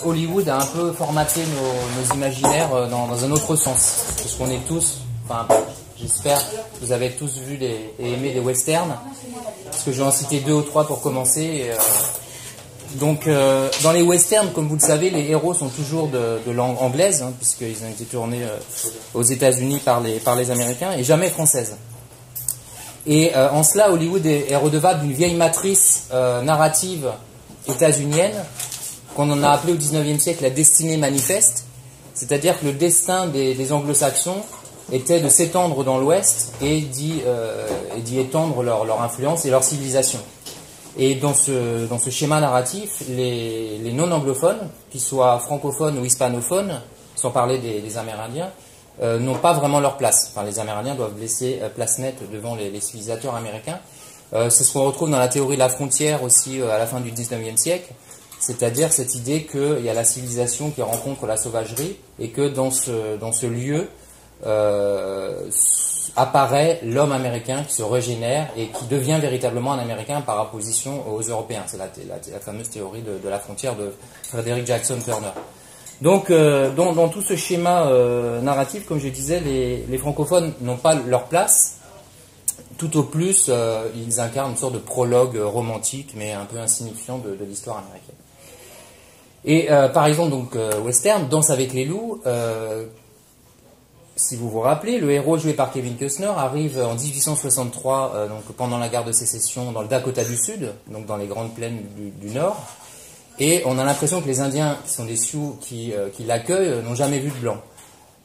Hollywood a un peu formaté nos imaginaires dans un autre sens. Parce qu'on est tous, enfin, j'espère que vous avez tous vu et aimé des westerns. Parce que je vais en citer 2 ou 3 pour commencer. Donc, dans les westerns, comme vous le savez, les héros sont toujours de langue anglaise, hein, puisqu'ils ont été tournés aux États-Unis par les Américains, et jamais française. Et en cela, Hollywood est redevable d'une vieille matrice narrative états-unienne qu'on en a appelée au XIXe siècle la destinée manifeste, c'est-à-dire que le destin des anglo-saxons était de s'étendre dans l'Ouest et d'y étendre leur influence et leur civilisation. Et dans ce schéma narratif, les non-anglophones, qu'ils soient francophones ou hispanophones, sans parler des Amérindiens, n'ont pas vraiment leur place. Enfin, les Amérindiens doivent laisser place nette devant les civilisateurs américains. C'est ce qu'on retrouve dans la théorie de la frontière aussi à la fin du XIXe siècle, c'est-à-dire cette idée qu'il y a la civilisation qui rencontre la sauvagerie et que dans ce lieu apparaît l'homme américain qui se régénère et qui devient véritablement un Américain par opposition aux Européens. C'est la fameuse théorie de la frontière de Frederick Jackson Turner. Donc, dans tout ce schéma narratif, comme je disais, les francophones n'ont pas leur place. Tout au plus, ils incarnent une sorte de prologue romantique, mais un peu insignifiant de l'histoire américaine. Et par exemple, donc western, Danse avec les loups. Si vous vous rappelez, le héros joué par Kevin Costner arrive en 1863, donc pendant la guerre de sécession, dans le Dakota du Sud, donc dans les grandes plaines du Nord. Et on a l'impression que les Indiens, qui sont des Sioux, qui l'accueillent, n'ont jamais vu de blanc.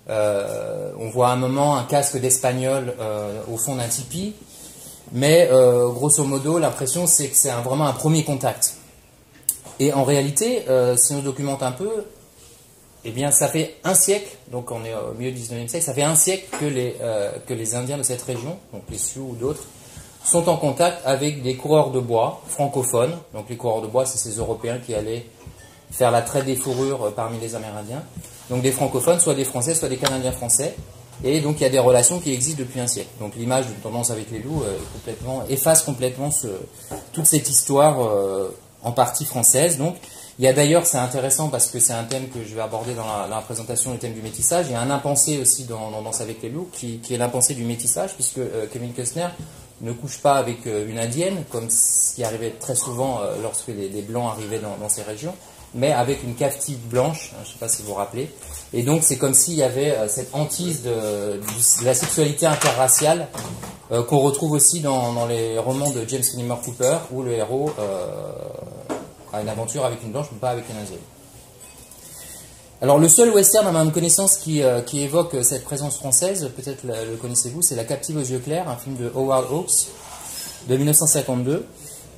On voit à un moment un casque d'Espagnol au fond d'un tipi, mais grosso modo, l'impression c'est que c'est vraiment un premier contact. Et en réalité, si on documente un peu, eh bien, ça fait un siècle, donc on est au milieu du 19e siècle, ça fait un siècle que les Indiens de cette région, donc les Sioux ou d'autres, sont en contact avec des coureurs de bois francophones. Donc les coureurs de bois, c'est ces Européens qui allaient faire la traite des fourrures parmi les Amérindiens. Donc des francophones, soit des Français, soit des Canadiens français. Et donc il y a des relations qui existent depuis un siècle. Donc l'image de Danse avec les loups efface complètement toute cette histoire en partie française. Donc il y a d'ailleurs, c'est intéressant parce que c'est un thème que je vais aborder dans la présentation, le thème du métissage. Il y a un impensé aussi dans Danse avec les loups qui est l'impensé du métissage, puisque Kevin Costner ne couche pas avec une indienne, comme ce qui arrivait très souvent lorsque les blancs arrivaient dans ces régions, mais avec une captive blanche, je ne sais pas si vous vous rappelez. Et donc c'est comme s'il y avait cette hantise de la sexualité interraciale qu'on retrouve aussi dans les romans de James Fenimore Cooper, où le héros a une aventure avec une blanche, mais pas avec une indienne. Alors le seul western à ma connaissance qui évoque cette présence française, peut-être le connaissez-vous, c'est La captive aux yeux clairs, un film de Howard Hawks de 1952,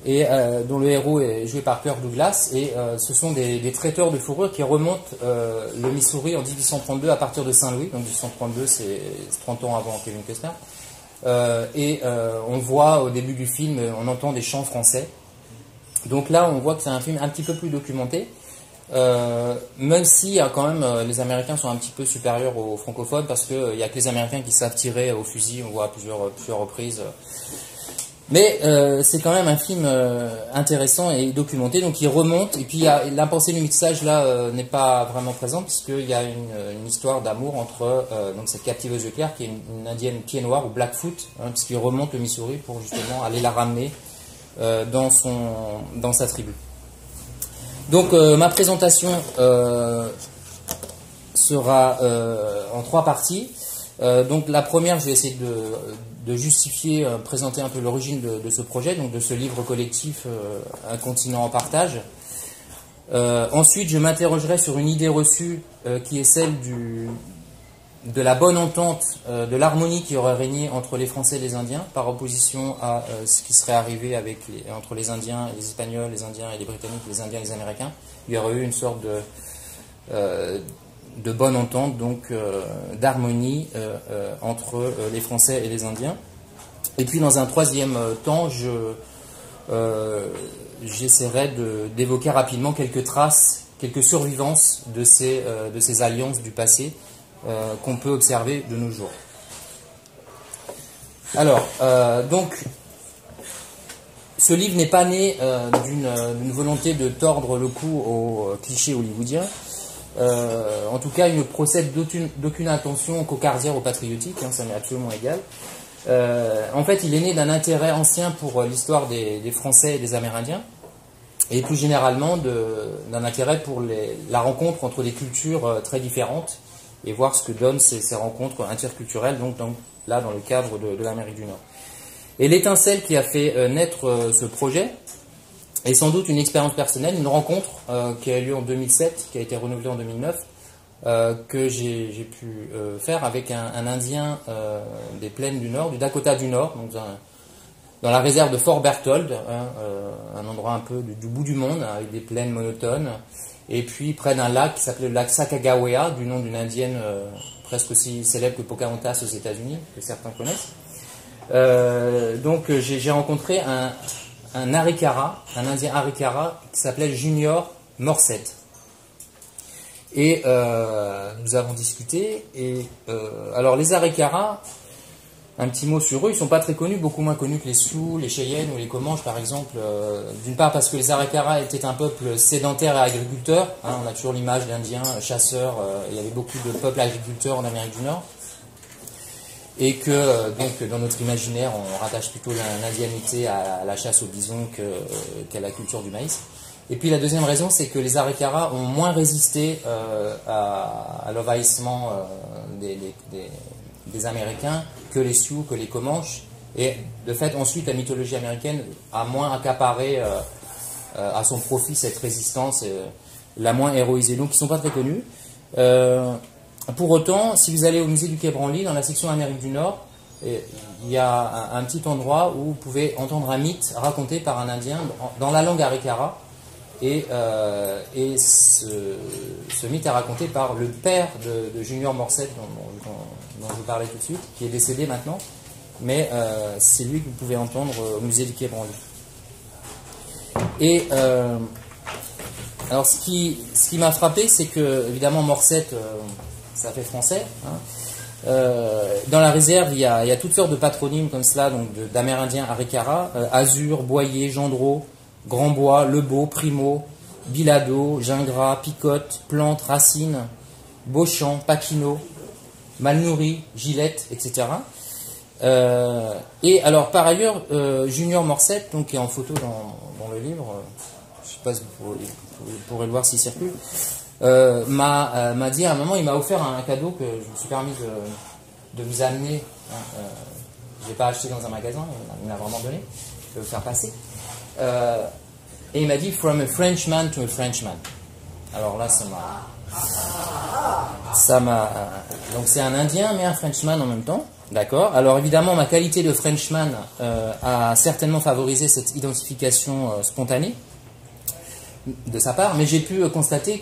et dont le héros est joué par Kirk Douglas, et ce sont des traiteurs de fourrure qui remontent le Missouri en 1832 à partir de Saint-Louis, donc 1832 c'est 30 ans avant Kevin Costner, et on voit au début du film, on entend des chants français. Donc là on voit que c'est un film un petit peu plus documenté, même si quand même les Américains sont un petit peu supérieurs aux francophones, parce qu'il n'y a que les Américains qui savent tirer au fusil, on voit à plusieurs reprises. Mais c'est quand même un film intéressant et documenté, donc il remonte, et puis l'impensé du métissage là n'est pas vraiment présent, puisqu'il y a une histoire d'amour entre donc cette captive aux yeux clairs, qui est une indienne pied noir ou Blackfoot, hein, puisqu'il remonte le Missouri pour justement aller la ramener dans sa tribu. Donc ma présentation sera en 3 parties. Donc la première, je vais essayer de justifier, présenter un peu l'origine de ce projet, donc de ce livre collectif Un continent en partage. Ensuite, je m'interrogerai sur une idée reçue qui est celle de la bonne entente, de l'harmonie qui aurait régné entre les Français et les Indiens, par opposition à ce qui serait arrivé entre les Indiens et les Espagnols, les Indiens et les Britanniques, les Indiens et les Américains. Il y aurait eu une sorte de bonne entente, donc d'harmonie entre les Français et les Indiens. Et puis dans un troisième temps, j'essaierai d'évoquer rapidement quelques traces, quelques survivances de ces alliances du passé qu'on peut observer de nos jours. Alors, donc, ce livre n'est pas né d'une volonté de tordre le cou aux clichés hollywoodiens. En tout cas, il ne procède d'aucune intention cocardière ou patriotique, hein, ça m'est absolument égal. En fait, il est né d'un intérêt ancien pour l'histoire des Français et des Amérindiens, et plus généralement d'un intérêt pour la rencontre entre des cultures très différentes, et voir ce que donnent ces rencontres interculturelles, donc là dans le cadre de l'Amérique du Nord. Et l'étincelle qui a fait naître ce projet est sans doute une expérience personnelle, une rencontre qui a eu lieu en 2007, qui a été renouvelée en 2009, que j'ai pu faire avec un Indien des plaines du Nord, du Dakota du Nord, donc dans la réserve de Fort Berthold, hein, un endroit un peu du bout du monde, avec des plaines monotones, et puis près d'un lac qui s'appelait le lac Sacagawea, du nom d'une indienne presque aussi célèbre que Pocahontas aux États-Unis, que certains connaissent. Donc j'ai rencontré un Arikara, un Indien Arikara qui s'appelait Junior Morset. Et nous avons discuté. Et alors les Arikara, un petit mot sur eux, ils ne sont pas très connus, beaucoup moins connus que les Sioux, les Cheyennes ou les Comanches par exemple. D'une part parce que les Arikara étaient un peuple sédentaire et agriculteur. Hein, on a toujours l'image d'Indiens chasseurs. Il y avait beaucoup de peuples agriculteurs en Amérique du Nord. Et que donc dans notre imaginaire, on rattache plutôt l'indianité à la chasse au bison qu'à la culture du maïs. Et puis la deuxième raison, c'est que les Arikara ont moins résisté à l'envahissement des Américains que les Sioux, que les Comanches. Et de fait, ensuite, la mythologie américaine a moins accaparé à son profit cette résistance, l'a moins héroïsée. Donc ils ne sont pas très connus. Pour autant, si vous allez au musée du Quai Branly, dans la section Amérique du Nord, il y a un petit endroit où vous pouvez entendre un mythe raconté par un Indien dans la langue Arikara. Et ce mythe est raconté par le père de Junior Morset, dont je vous parlais tout de suite, qui est décédé maintenant. Mais c'est lui que vous pouvez entendre au musée du Quai Branly. Et alors ce qui m'a frappé, c'est que, évidemment, Morset... ça fait français. Hein. Dans la réserve, il y a toutes sortes de patronymes comme cela, donc d'Amérindiens Arikara, Azur, Boyer, Gendreau, Grandbois, Lebeau, Primo, Bilado, Gingras, Picotte, Plante, Racine, Beauchamp, Paquino, Malnouri, Gillette, etc. Et alors, par ailleurs, Junior Morset, donc, qui est en photo dans le livre, je ne sais pas si vous pourrez le voir s'il circule, m'a dit à un moment, il m'a offert un cadeau que je me suis permis de vous amener. Hein, je n'ai pas acheté dans un magasin, il m'a vraiment donné, je vais vous faire passer. Et il m'a dit From a Frenchman to a Frenchman. Alors là, ça m'a. Donc c'est un Indien, mais un Frenchman en même temps. D'accord. Alors évidemment, ma qualité de Frenchman a certainement favorisé cette identification spontanée de sa part, mais j'ai pu constater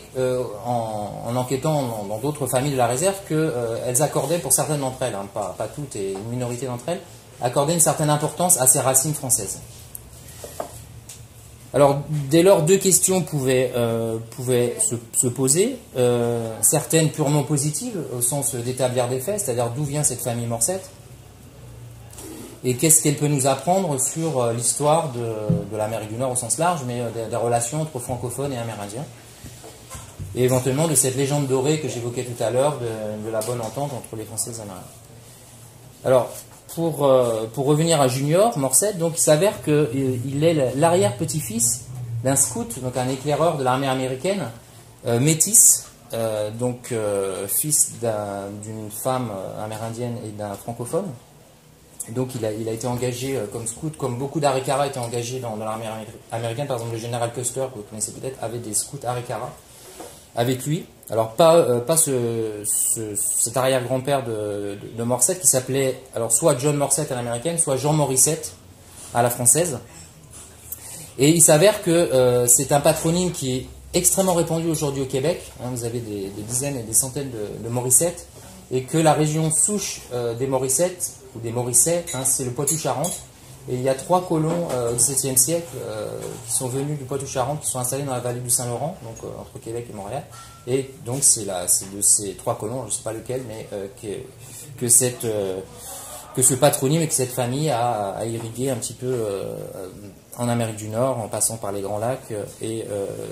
en enquêtant dans d'autres familles de la réserve qu'elles accordaient, pour certaines d'entre elles, hein, pas toutes, et une minorité d'entre elles, accordaient une certaine importance à ces racines françaises. Alors, dès lors, deux questions pouvaient se poser, certaines purement positives, au sens d'établir des faits, c'est-à-dire d'où vient cette famille Morset, et qu'est-ce qu'elle peut nous apprendre sur l'histoire de l'Amérique du Nord au sens large, mais des relations entre francophones et amérindiens, et éventuellement de cette légende dorée que j'évoquais tout à l'heure, de la bonne entente entre les Français et les Amérindiens. Alors, pour revenir à Junior Morset, donc il s'avère qu'il est l'arrière-petit-fils d'un scout, donc un éclaireur de l'armée américaine, métis, donc fils d'une femme amérindienne et d'un francophone. Et donc il a été engagé comme scout, comme beaucoup d'Arikara étaient engagés dans l'armée américaine. Par exemple, le général Custer, que vous connaissez peut-être, avait des scouts Arikara avec lui. Alors pas cet arrière-grand-père de Morset, qui s'appelait alors soit John Morset à l'américaine, soit Jean Morissette à la française. Et il s'avère que c'est un patronyme qui est extrêmement répandu aujourd'hui au Québec. Hein, vous avez des dizaines et des centaines de Morissettes, et que la région souche des Morissettes ou des Morissets, hein, c'est le Poitou-Charentes. Et il y a 3 colons au XVIIe siècle qui sont venus du Poitou-Charentes, qui sont installés dans la vallée du Saint-Laurent, donc entre Québec et Montréal. Et donc c'est de ces 3 colons, je ne sais pas lequel, mais que ce patronyme et que cette famille a irrigué un petit peu en Amérique du Nord, en passant par les Grands Lacs et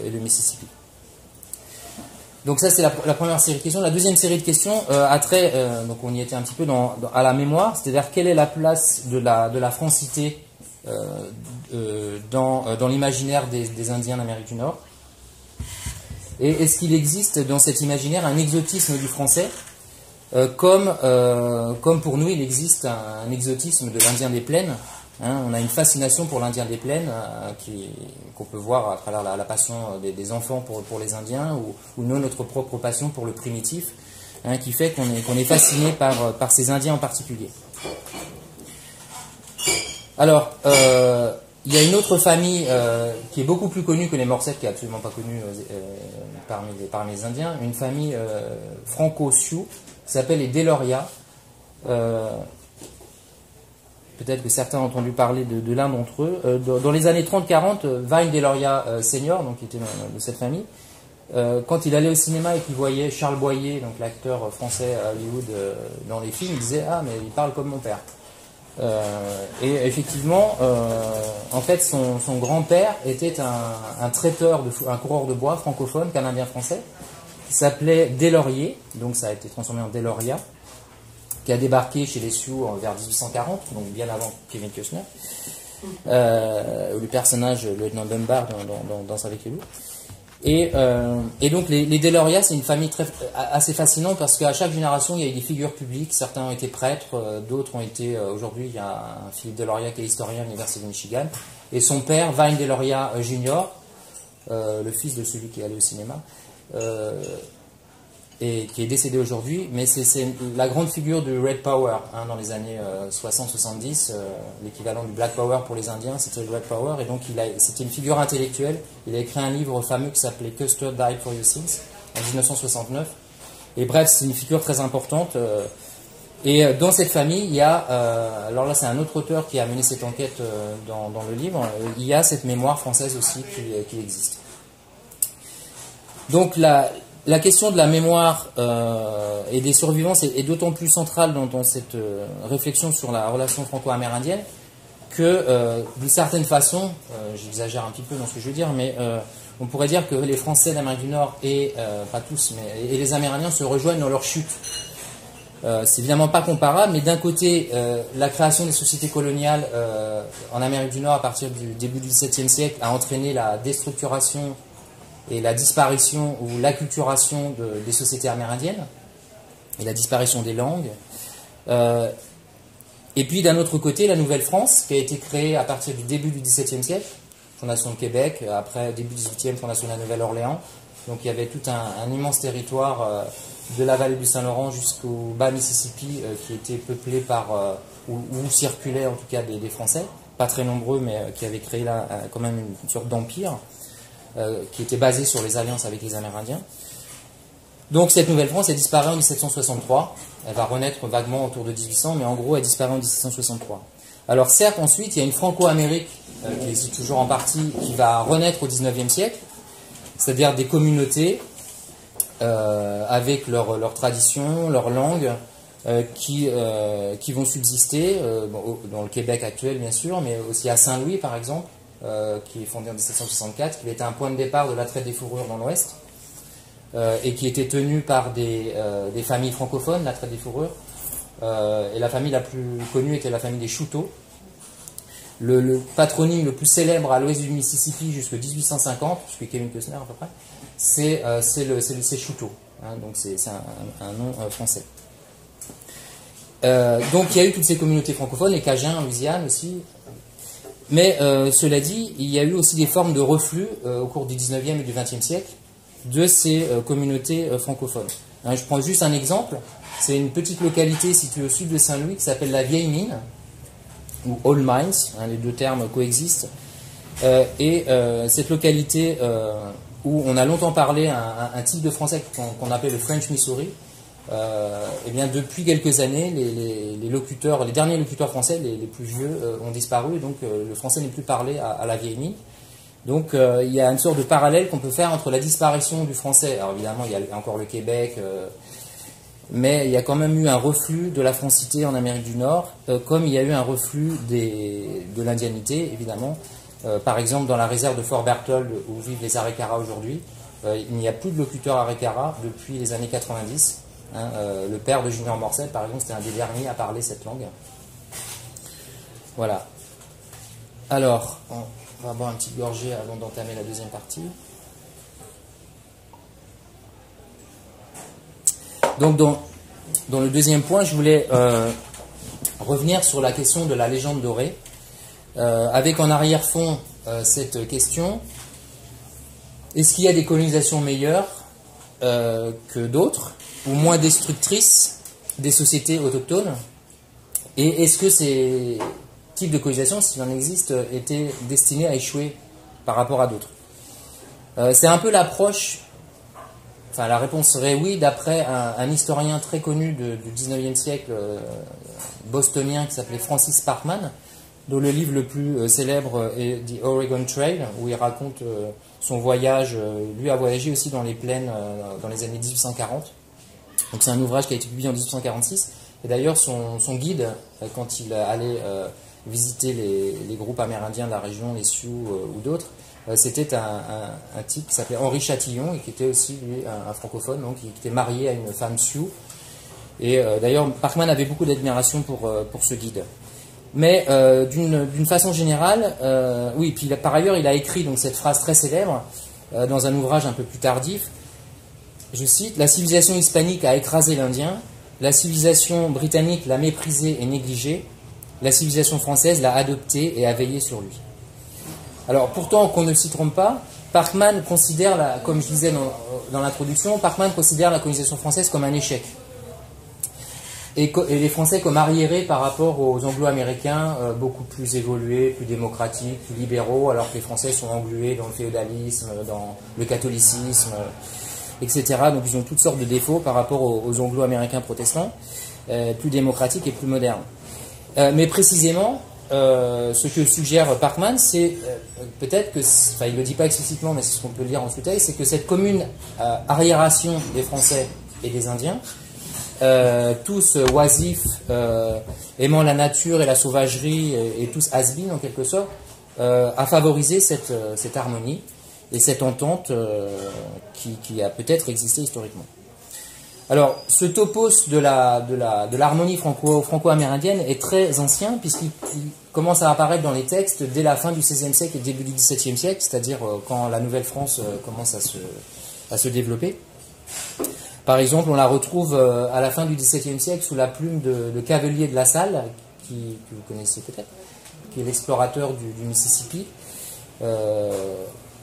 le Mississippi. Donc ça, c'est la première série de questions. La deuxième série de questions a trait, donc on y était un petit peu à la mémoire, c'est-à-dire quelle est la place de la francité dans l'imaginaire des Indiens d'Amérique du Nord. Et est-ce qu'il existe dans cet imaginaire un exotisme du français, comme pour nous il existe un exotisme de l'Indien des plaines. Hein, on a une fascination pour l'Indien des plaines qu'on peut voir à travers la passion des enfants pour les Indiens, ou nous, notre propre passion pour le primitif, hein, qui fait qu'on est fasciné par ces Indiens en particulier. Alors, il y a une autre famille qui est beaucoup plus connue que les Morset, qui est absolument pas connue parmi les Indiens, une famille franco-sioux qui s'appelle les Deloria. Peut-être que certains ont entendu parler de l'un d'entre eux. Dans les années 30-40, Vine Deloria Senior, donc qui était de cette famille, quand il allait au cinéma et qu'il voyait Charles Boyer, donc l'acteur français à Hollywood, dans les films, il disait « Ah, mais il parle comme mon père ». Et effectivement, en fait, son grand-père était un traiteur, un coureur de bois francophone, canadien-français, qui s'appelait Deslauriers, donc ça a été transformé en Deloria, qui a débarqué chez les Sioux vers 1840, donc bien avant Kevin Costner, le personnage, le lieutenant Dunbar dans Avec les loups. Et donc les Deloria, c'est une famille assez fascinante parce qu'à chaque génération, il y a eu des figures publiques. Certains ont été prêtres, d'autres ont été... Aujourd'hui, il y a un Philippe Deloria qui est historien à l'Université de Michigan. Et son père, Vine Deloria Jr., le fils de celui qui est allé au cinéma, et qui est décédé aujourd'hui, mais c'est la grande figure du Red Power, hein, dans les années 60-70, l'équivalent du Black Power pour les Indiens, c'était le Red Power, et donc c'était une figure intellectuelle. Il a écrit un livre fameux qui s'appelait Custer Died for Your Sins, en 1969, et bref, c'est une figure très importante, et dans cette famille, il y a, alors là c'est un autre auteur qui a mené cette enquête dans le livre, il y a cette mémoire française aussi qui existe. Donc la question de la mémoire et des survivants est d'autant plus centrale dans cette réflexion sur la relation franco-amérindienne que, d'une certaine façon, j'exagère un petit peu dans ce que je veux dire, mais on pourrait dire que les Français d'Amérique du Nord, et pas tous, et les Amérindiens se rejoignent dans leur chute. C'est évidemment pas comparable, mais d'un côté, la création des sociétés coloniales en Amérique du Nord à partir du début du XVIIe siècle a entraîné la déstructuration et la disparition ou l'acculturation des sociétés amérindiennes et la disparition des langues. Et puis d'un autre côté, la Nouvelle-France, qui a été créée à partir du début du XVIIe siècle, fondation de Québec, après début du XVIIIe, fondation de la Nouvelle-Orléans. Donc il y avait tout un immense territoire de la vallée du Saint-Laurent jusqu'au bas Mississippi qui était peuplé par, où circulaient en tout cas des Français, pas très nombreux, mais qui avaient créé là quand même une sorte d'empire. Qui était basée sur les alliances avec les Amérindiens. Donc cette Nouvelle-France, elle disparaît en 1763. Elle va renaître vaguement autour de 1800, mais en gros, elle disparaît en 1763. Alors certes, ensuite, il y a une Franco-Amérique qui existe toujours en partie, qui va renaître au 19e siècle, c'est-à-dire des communautés avec leur tradition, leur langue, qui vont subsister dans le Québec actuel, bien sûr, mais aussi à Saint-Louis, par exemple, qui est fondé en 1764, qui était un point de départ de la traite des fourrures dans l'Ouest, et qui était tenu par des familles francophones, la traite des fourrures. Et la famille la plus connue était la famille des Chouteaux. Le patronyme le plus célèbre à l'ouest du Mississippi jusqu'en 1850, jusqu'à Kevin Costner à peu près, c'est Chouteaux. Hein, donc c'est un nom français. Donc il y a eu toutes ces communautés francophones, les Cajuns en Louisiane aussi. Mais cela dit, il y a eu aussi des formes de reflux au cours du 19e et du 20e siècle de ces communautés francophones. Hein, je prends juste un exemple. C'est une petite localité située au sud de Saint-Louis qui s'appelle la Vieille Mine, ou Old Mines, hein, les deux termes coexistent. Et cette localité où on a longtemps parlé un type de français qu'on appelait le French Missouri, et bien depuis quelques années, les derniers locuteurs français, les plus vieux, ont disparu, et donc le français n'est plus parlé à la Vieille Mine. Donc il y a une sorte de parallèle qu'on peut faire entre la disparition du français, alors évidemment il y a encore le Québec, mais il y a quand même eu un reflux de la francité en Amérique du Nord, comme il y a eu un reflux de l'indianité, évidemment, Par exemple, dans la réserve de Fort Berthold, où vivent les Arikara aujourd'hui, il n'y a plus de locuteurs Arikara depuis les années 90. Hein, le père de Junior Morcel, par exemple, c'était un des derniers à parler cette langue. Voilà. Alors, on va boire un petit gorgée avant d'entamer la deuxième partie. Donc, dans le deuxième point, je voulais revenir sur la question de la légende dorée, avec en arrière-fond cette question: est-ce qu'il y a des colonisations meilleures que d'autres, ou moins destructrices des sociétés autochtones? Et est-ce que ces types de colonisation, s'il en existe, étaient destinés à échouer par rapport à d'autres? C'est un peu l'approche, enfin la réponse serait oui, d'après un historien très connu du 19e siècle, bostonien, qui s'appelait Francis Parkman, dont le livre le plus célèbre est The Oregon Trail, où il raconte son voyage. Lui a voyagé aussi dans les plaines dans les années 1840. Donc c'est un ouvrage qui a été publié en 1846. Et d'ailleurs, son guide, quand il allait visiter les groupes amérindiens de la région, les Sioux ou d'autres, c'était un type qui s'appelait Henri Chatillon, et qui était aussi, lui, un francophone, donc qui était marié à une femme Sioux. Et d'ailleurs, Parkman avait beaucoup d'admiration pour ce guide. Mais d'une façon générale, oui, puis par ailleurs, il a écrit donc cette phrase très célèbre dans un ouvrage un peu plus tardif. Je cite: la civilisation hispanique a écrasé l'Indien, la civilisation britannique l'a méprisé et négligé, la civilisation française l'a adopté et a veillé sur lui. Alors pourtant, qu'on ne s'y trompe pas, Parkman considère, comme je disais dans l'introduction, Parkman considère la colonisation française comme un échec. Et les Français comme arriérés par rapport aux Anglo-Américains, beaucoup plus évolués, plus démocratiques, plus libéraux, alors que les Français sont englués dans le féodalisme, dans le catholicisme, etc. Donc ils ont toutes sortes de défauts par rapport aux Anglo-Américains protestants, plus démocratiques et plus modernes. Mais précisément, ce que suggère Parkman, c'est peut-être que, enfin il ne le dit pas explicitement, mais c'est ce qu'on peut lire en sous-texte, c'est que cette commune arriération des Français et des Indiens, tous oisifs, aimant la nature et la sauvagerie, et tous has-been en quelque sorte, a favorisé cette harmonie et cette entente qui a peut-être existé historiquement. Alors, ce topos de l'harmonie franco-amérindienne est très ancien, puisqu'il commence à apparaître dans les textes dès la fin du XVIe siècle et début du XVIIe siècle, c'est-à-dire quand la Nouvelle-France commence à se développer. Par exemple, on la retrouve à la fin du XVIIe siècle sous la plume de Cavelier de La Salle, que vous connaissez peut-être, qui est l'explorateur du Mississippi,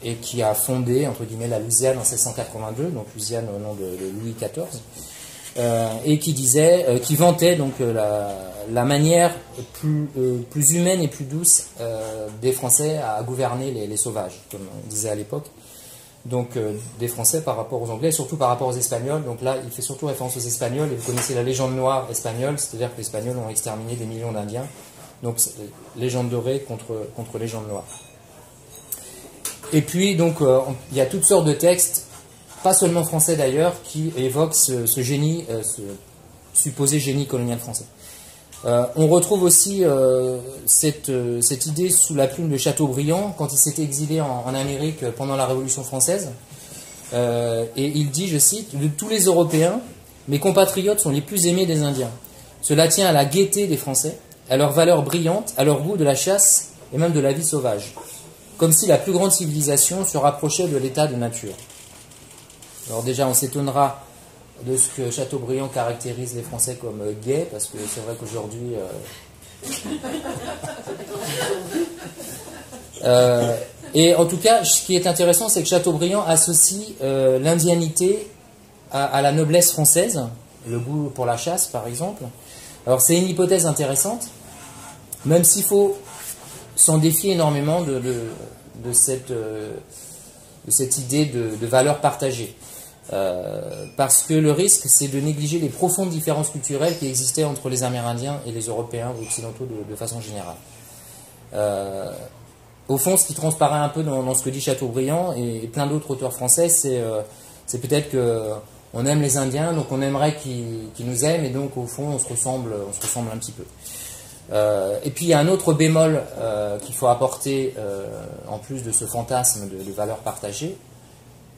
et qui a fondé, entre guillemets, la Louisiane en 1682, donc Louisiane au nom de Louis XIV, et qui vantait donc la manière plus humaine et plus douce des Français à gouverner les sauvages, comme on disait à l'époque. Donc des Français par rapport aux Anglais, surtout par rapport aux Espagnols. Donc là, il fait surtout référence aux Espagnols, et vous connaissez la légende noire espagnole, c'est-à-dire que les Espagnols ont exterminé des millions d'Indiens. Donc légende dorée contre légende noire. Et puis donc il y a toutes sortes de textes, pas seulement français d'ailleurs, qui évoquent ce génie, ce supposé génie colonial français. On retrouve aussi cette idée sous la plume de Chateaubriand, quand il s'était exilé en Amérique pendant la Révolution française. Et il dit, je cite: « De tous les Européens, mes compatriotes sont les plus aimés des Indiens. Cela tient à la gaieté des Français, à leur valeur brillante, à leur goût de la chasse et même de la vie sauvage. Comme si la plus grande civilisation se rapprochait de l'état de nature. » Alors déjà, on s'étonnera de ce que Chateaubriand caractérise les Français comme gays, parce que c'est vrai qu'aujourd'hui... et en tout cas, ce qui est intéressant, c'est que Chateaubriand associe l'indianité à la noblesse française, le goût pour la chasse par exemple. Alors c'est une hypothèse intéressante, même s'il faut s'en défier énormément de cette idée de valeur partagée. Parce que le risque, c'est de négliger les profondes différences culturelles qui existaient entre les Amérindiens et les Européens ou occidentaux de façon générale. Au fond, ce qui transparaît un peu dans ce que dit Chateaubriand et plein d'autres auteurs français, c'est peut-être qu'on aime les Indiens, donc on aimerait qu'ils nous aiment, et donc au fond, on se ressemble un petit peu. Et puis il y a un autre bémol qu'il faut apporter en plus de ce fantasme de valeurs partagées,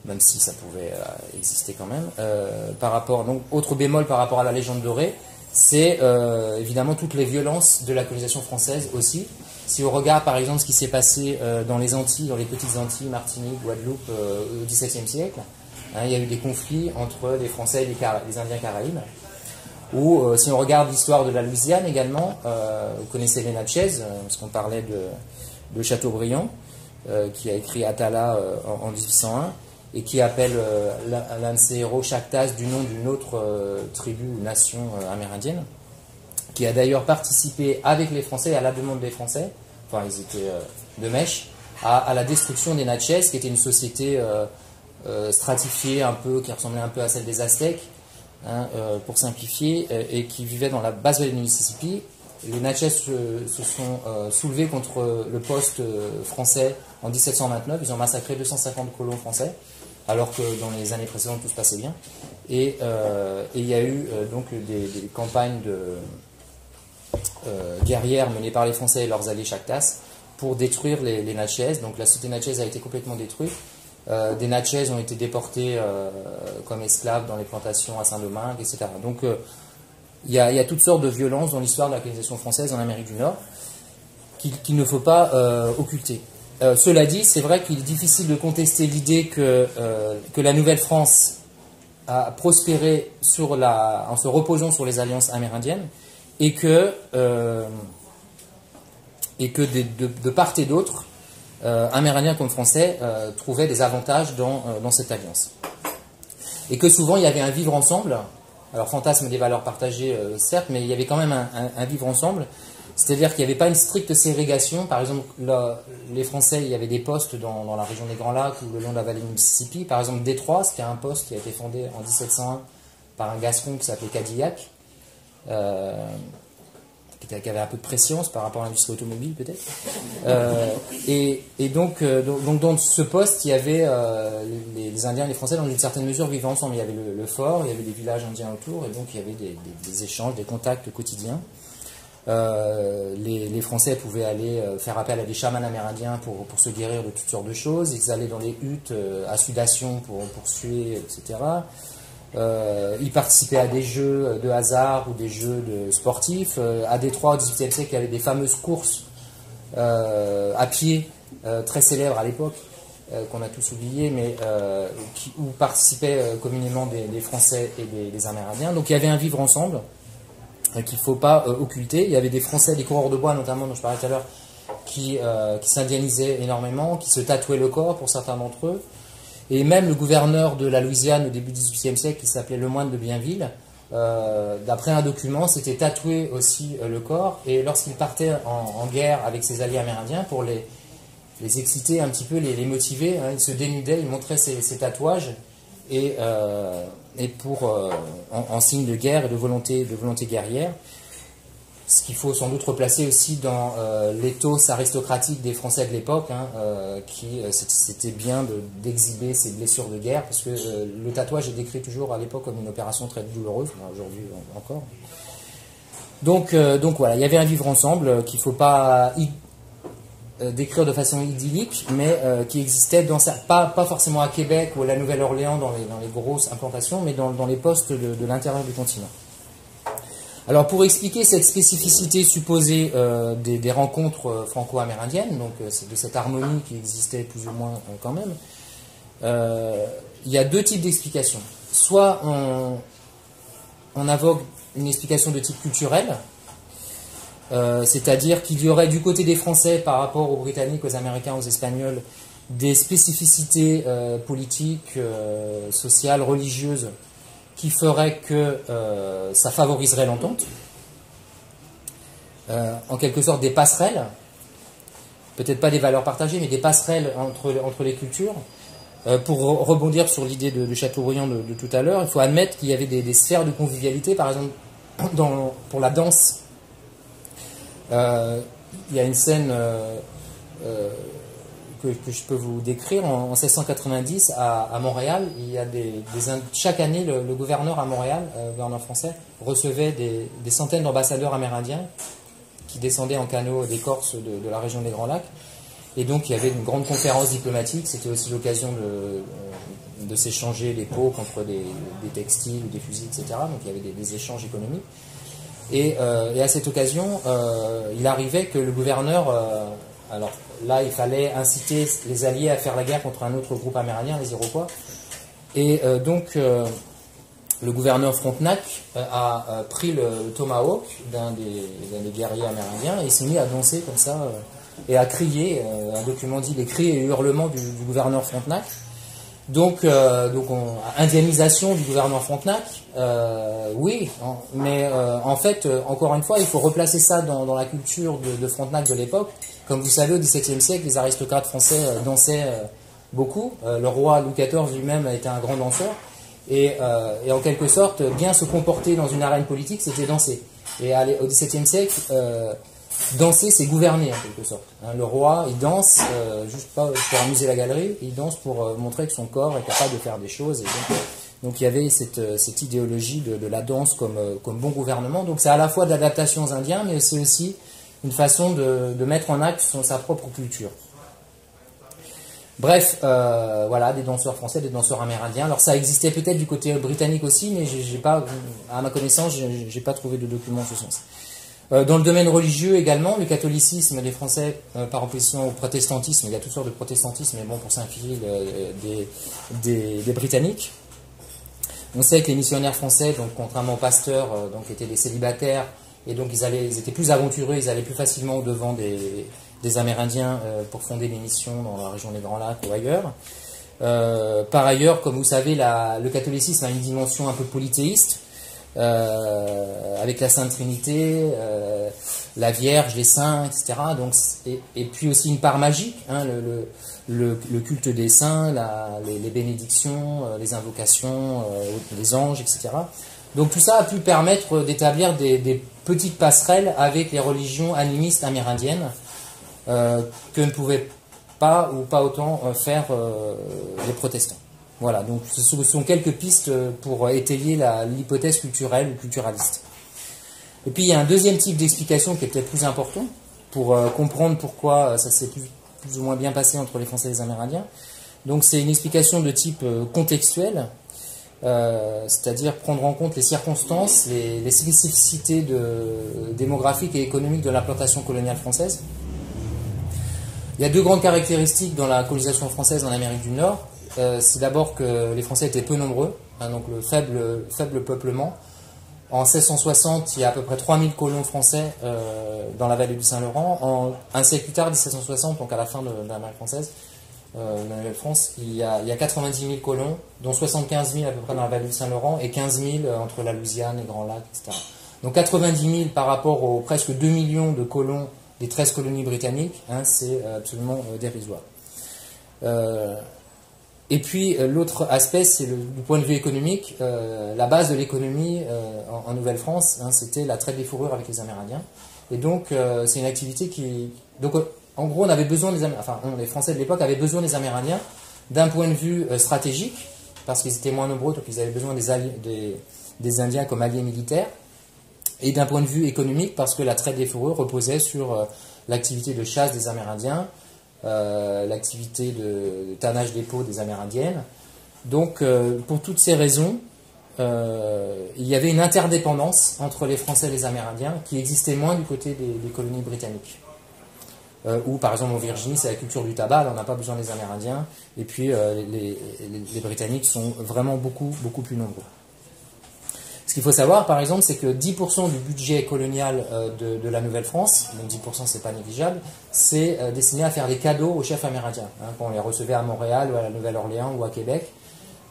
même si ça pouvait exister quand même. Donc, autre bémol par rapport à la légende dorée, c'est évidemment toutes les violences de la colonisation française aussi. Si on regarde par exemple ce qui s'est passé dans les Antilles, dans les petites Antilles, Martinique, Guadeloupe au XVIIe siècle, hein, il y a eu des conflits entre les Français et les Indiens Caraïbes. Ou si on regarde l'histoire de la Louisiane également, vous connaissez les Natchez, parce qu'on parlait de Chateaubriand, qui a écrit Atala en 1801, et qui appelle l'un de ses héros Chactas du nom d'une autre tribu ou nation amérindienne, qui a d'ailleurs participé avec les Français, à la demande des Français, enfin ils étaient de mèche, à la destruction des Natchez, qui était une société stratifiée un peu, qui ressemblait un peu à celle des Aztèques, hein, pour simplifier, et qui vivait dans la basse vallée du Mississippi. Les Natchez se sont soulevés contre le poste français en 1729. Ils ont massacré 250 colons français, alors que dans les années précédentes tout se passait bien. Et il y a eu donc des campagnes guerrières menées par les Français et leurs alliés Chactas pour détruire les Natchez. Donc la société Natchez a été complètement détruite. Des Natchez ont été déportés comme esclaves dans les plantations à Saint-Domingue, etc. Donc il y a toutes sortes de violences dans l'histoire de la colonisation française en Amérique du Nord qu'il ne faut pas occulter. Cela dit, c'est vrai qu'il est difficile de contester l'idée que la Nouvelle-France a prospéré en se reposant sur les alliances amérindiennes et que de part et d'autre, Amérindiens comme Français trouvaient des avantages dans cette alliance. Et que souvent il y avait un vivre ensemble, alors fantasme des valeurs partagées certes, mais il y avait quand même un vivre ensemble, c'est-à-dire qu'il n'y avait pas une stricte ségrégation. Par exemple, les Français, il y avait des postes dans la région des Grands Lacs ou le long de la vallée du Mississippi. Par exemple, Détroit, c'était un poste qui a été fondé en 1701 par un Gascon qui s'appelait Cadillac, qui avait un peu de pression par rapport à l'industrie automobile peut-être. Et donc dans ce poste, il y avait les Indiens et les Français dans une certaine mesure vivaient ensemble. Il y avait le fort, il y avait des villages indiens autour, et donc il y avait des échanges, des contacts quotidiens. Les Français pouvaient aller faire appel à des chamans amérindiens pour se guérir de toutes sortes de choses. Ils allaient dans les huttes à sudation pour suer, etc. Ils participaient à des jeux de hasard ou des jeux sportifs. À Détroit, au XVIIIe siècle, il y avait des fameuses courses à pied très célèbres à l'époque, qu'on a tous oubliées, mais où participaient communément des Français et des Amérindiens. Donc il y avait un vivre ensemble qu'il ne faut pas occulter. Il y avait des Français, des coureurs de bois notamment, dont je parlais tout à l'heure, qui s'indianisaient énormément, qui se tatouaient le corps pour certains d'entre eux. Et même le gouverneur de la Louisiane au début du XVIIIe siècle, qui s'appelait Lemoine de Bienville, d'après un document, s'était tatoué aussi le corps. Et lorsqu'il partait en guerre avec ses alliés amérindiens, pour les exciter un petit peu, les motiver, hein, il se dénudait, il montrait ses tatouages, et en signe de guerre et de volonté guerrière. Ce qu'il faut sans doute replacer aussi dans l'éthos aristocratique des Français de l'époque, hein, c'était bien d'exhiber ces blessures de guerre, parce que le tatouage est décrit toujours à l'époque comme une opération très douloureuse, aujourd'hui encore. Donc voilà, il y avait un vivre ensemble qu'il ne faut pas décrire de façon idyllique, mais qui existait pas forcément à Québec ou à la Nouvelle-Orléans dans les grosses implantations, mais dans les postes de l'intérieur du continent. Alors pour expliquer cette spécificité supposée des rencontres franco-amérindiennes, donc de cette harmonie qui existait plus ou moins quand même, il y a deux types d'explications. Soit on invoque une explication de type culturel, c'est-à-dire qu'il y aurait du côté des Français par rapport aux Britanniques, aux Américains, aux Espagnols, des spécificités politiques, sociales, religieuses, qui ferait que ça favoriserait l'entente, en quelque sorte des passerelles, peut-être pas des valeurs partagées, mais des passerelles entre les cultures. Pour rebondir sur l'idée de Chateaubriand de tout à l'heure, il faut admettre qu'il y avait des sphères de convivialité, par exemple pour la danse. Il y a une scène que je peux vous décrire. En 1690, à Montréal, il y a chaque année, le gouverneur à Montréal, le gouverneur français, recevait des centaines d'ambassadeurs amérindiens qui descendaient en canot des Corses de la région des Grands Lacs. Et donc il y avait une grande conférence diplomatique, c'était aussi l'occasion de s'échanger les peaux contre des textiles ou des fusils, etc. Donc il y avait des échanges économiques. Et à cette occasion, il arrivait que le gouverneur, alors là il fallait inciter les Alliés à faire la guerre contre un autre groupe amérindien, les Iroquois. Et donc le gouverneur Frontenac a pris le tomahawk d'un des guerriers amérindiens et il s'est mis à danser comme ça et à crier. Un document dit les cris et hurlements du gouverneur Frontenac. Donc indemnisation du gouverneur Frontenac, oui, mais en fait, encore une fois, il faut replacer ça dans la culture de Frontenac de l'époque. Comme vous savez, au XVIIe siècle, les aristocrates français dansaient beaucoup. Le roi Louis XIV lui-même a été un grand danseur. Et en quelque sorte, bien se comporter dans une arène politique, c'était danser. Et au XVIIe siècle, danser, c'est gouverner en quelque sorte. Le roi, il danse, juste pas pour amuser la galerie, il danse pour montrer que son corps est capable de faire des choses. Et donc il y avait cette idéologie de la danse comme bon gouvernement. Donc c'est à la fois d'adaptation aux Indiens, mais c'est aussi une façon de mettre en acte sa propre culture. Bref, voilà, des danseurs français, des danseurs amérindiens. Alors ça existait peut-être du côté britannique aussi, mais j'ai pas, à ma connaissance, j'ai pas trouvé de documents en ce sens. Dans le domaine religieux également, le catholicisme des Français par opposition au protestantisme, il y a toutes sortes de protestantisme, mais bon, pour s'inspirer des Britanniques. On sait que les missionnaires français, donc contrairement aux pasteurs, donc étaient des célibataires, et donc ils étaient plus aventureux, ils allaient plus facilement au devant des Amérindiens pour fonder des missions dans la région des Grands Lacs ou ailleurs. Par ailleurs, comme vous savez, le catholicisme a une dimension un peu polythéiste, avec la Sainte Trinité, la Vierge, les saints, etc. Donc, et puis aussi une part magique, hein, le culte des saints, les bénédictions, les invocations, les anges, etc. Donc tout ça a pu permettre d'établir des petites passerelles avec les religions animistes amérindiennes que ne pouvaient pas ou pas autant faire les protestants. Voilà, donc ce sont quelques pistes pour étayer l'hypothèse culturelle ou culturaliste. Et puis il y a un deuxième type d'explication qui est peut-être plus important pour comprendre pourquoi ça s'est plus ou moins bien passé entre les Français et les Amérindiens. Donc c'est une explication de type contextuel, c'est-à-dire prendre en compte les circonstances, les spécificités démographiques et économiques de l'implantation coloniale française. Il y a deux grandes caractéristiques dans la colonisation française en Amérique du Nord. C'est d'abord que les Français étaient peu nombreux, hein, donc le faible peuplement. En 1660, il y a à peu près 3000 colons français dans la vallée du Saint-Laurent. Un siècle plus tard, 1760, donc à la fin de l'Amérique française, la Nouvelle-France, il y a 90 000 colons, dont 75 000 à peu près dans la vallée du Saint-Laurent et 15 000 entre la Louisiane, les Grands Lacs, etc. Donc 90 000 par rapport aux presque 2 millions de colons des 13 colonies britanniques, hein, c'est absolument dérisoire. Et puis l'autre aspect, c'est du point de vue économique, la base de l'économie en Nouvelle-France, hein, c'était la traite des fourrures avec les Amérindiens. Et donc c'est une activité qui... Donc en gros, on avait besoin les Français de l'époque avaient besoin des Amérindiens d'un point de vue stratégique, parce qu'ils étaient moins nombreux, donc ils avaient besoin des Indiens comme alliés militaires, et d'un point de vue économique, parce que la traite des fourrures reposait sur l'activité de chasse des Amérindiens, l'activité de tannage des peaux des Amérindiennes. Donc, pour toutes ces raisons, il y avait une interdépendance entre les Français et les Amérindiens qui existait moins du côté des colonies britanniques. Ou par exemple en Virginie, c'est la culture du tabac, là, on n'a pas besoin des Amérindiens, et puis les Britanniques sont vraiment beaucoup plus nombreux. Ce qu'il faut savoir, par exemple, c'est que 10% du budget colonial de la Nouvelle-France, donc 10% c'est pas négligeable, c'est destiné à faire des cadeaux aux chefs amérindiens. Hein, quand on les recevait à Montréal ou à la Nouvelle-Orléans ou à Québec,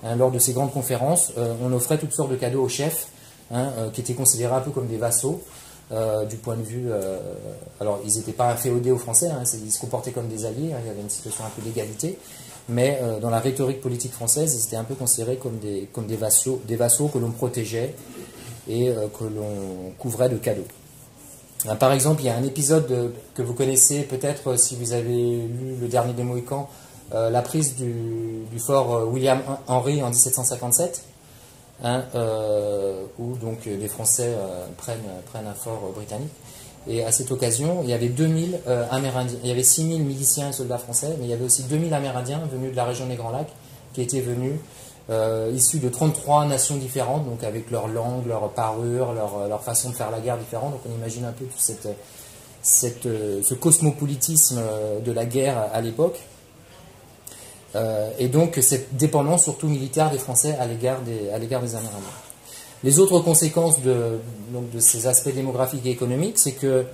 hein, lors de ces grandes conférences, on offrait toutes sortes de cadeaux aux chefs, hein, qui étaient considérés un peu comme des vassaux, du point de vue... alors, ils n'étaient pas inféodés aux Français, hein, ils se comportaient comme des alliés, hein, il y avait une situation un peu d'égalité, mais dans la rhétorique politique française, ils étaient un peu considérés comme des vassaux que l'on protégeait et que l'on couvrait de cadeaux. Par exemple, il y a un épisode que vous connaissez peut-être si vous avez lu Le Dernier des Mohicans, la prise du fort William Henry en 1757, hein, où donc les Français prennent un fort britannique. Et à cette occasion, il y avait 2000 Amérindiens. Il y avait 6000 miliciens et soldats français, mais il y avait aussi 2000 Amérindiens venus de la région des Grands Lacs, qui étaient venus, issus de 33 nations différentes, donc avec leur langue, leur parure, leur façon de faire la guerre différente. Donc on imagine un peu tout ce cosmopolitisme de la guerre à l'époque. Et donc cette dépendance surtout militaire des Français à l'égard des Amérindiens. Les autres conséquences de ces aspects démographiques et économiques, c'est que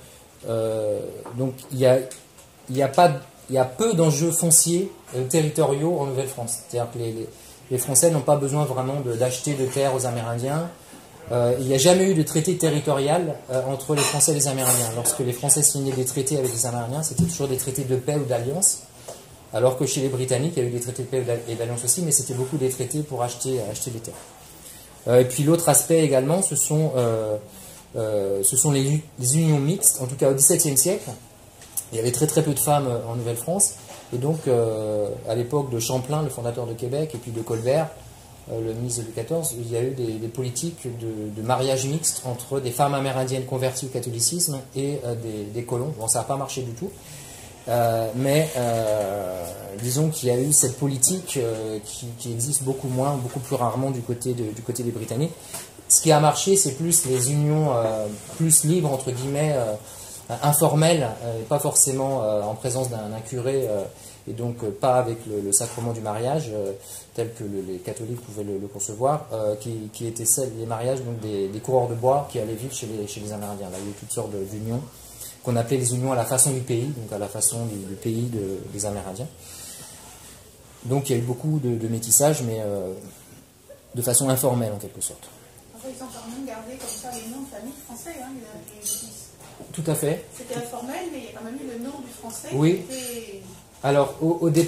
donc il y a peu d'enjeux fonciers territoriaux en Nouvelle-France. C'est-à-dire que les Français n'ont pas besoin vraiment d'acheter de terres aux Amérindiens. Il n'y a jamais eu de traité territorial entre les Français et les Amérindiens. Lorsque les Français signaient des traités avec les Amérindiens, c'était toujours des traités de paix ou d'alliance. Alors que chez les Britanniques, il y a eu des traités de paix et d'alliance aussi, mais c'était beaucoup des traités pour acheter des terres. Et puis l'autre aspect également, ce sont les unions mixtes. En tout cas au XVIIe siècle, il y avait très peu de femmes en Nouvelle-France. Et donc à l'époque de Champlain, le fondateur de Québec, et puis de Colbert, le ministre de Louis XIV, il y a eu des politiques de mariage mixte entre des femmes amérindiennes converties au catholicisme et des colons. Bon, ça n'a pas marché du tout. Mais disons qu'il y a eu cette politique qui existe beaucoup plus rarement du côté des Britanniques. Ce qui a marché, c'est plus les unions plus libres, entre guillemets, informelles, et pas forcément en présence d'un curé, et donc pas avec le sacrement du mariage, tel que les catholiques pouvaient le concevoir, qui étaient les mariages donc des coureurs de bois qui allaient vivre chez les Amérindiens. Là, il y a eu toutes sortes d'unions qu'on appelait les unions à la façon du pays, donc à la façon du pays des Amérindiens. Donc il y a eu beaucoup de métissage, mais de façon informelle en quelque sorte. Enfin, ils ont quand même gardé comme ça les noms de famille français, hein, les fils. Tout à fait. C'était informel, mais il y a quand même eu le nom du français. Oui. Alors,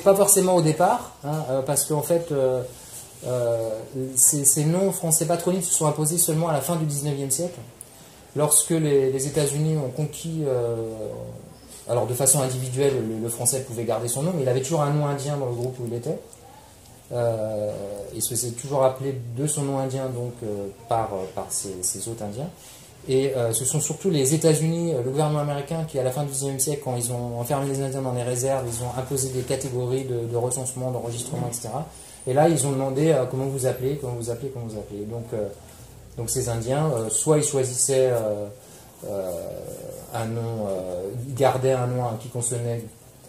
pas forcément au départ, hein, parce qu'en fait, ces noms français patronymes se sont imposés seulement à la fin du XIXe siècle. Lorsque les États-Unis ont conquis, alors de façon individuelle, le français pouvait garder son nom, mais il avait toujours un nom indien dans le groupe où il était. Il se faisait toujours appeler de son nom indien donc par ses hôtes indiens. Et ce sont surtout les États-Unis, le gouvernement américain, qui à la fin du XIXe siècle, quand ils ont enfermé les Indiens dans les réserves, ils ont imposé des catégories de recensement, d'enregistrement, etc. Et là, ils ont demandé comment vous appelez. Donc ces Indiens, soit ils choisissaient un nom, ils gardaient un nom qui consonnait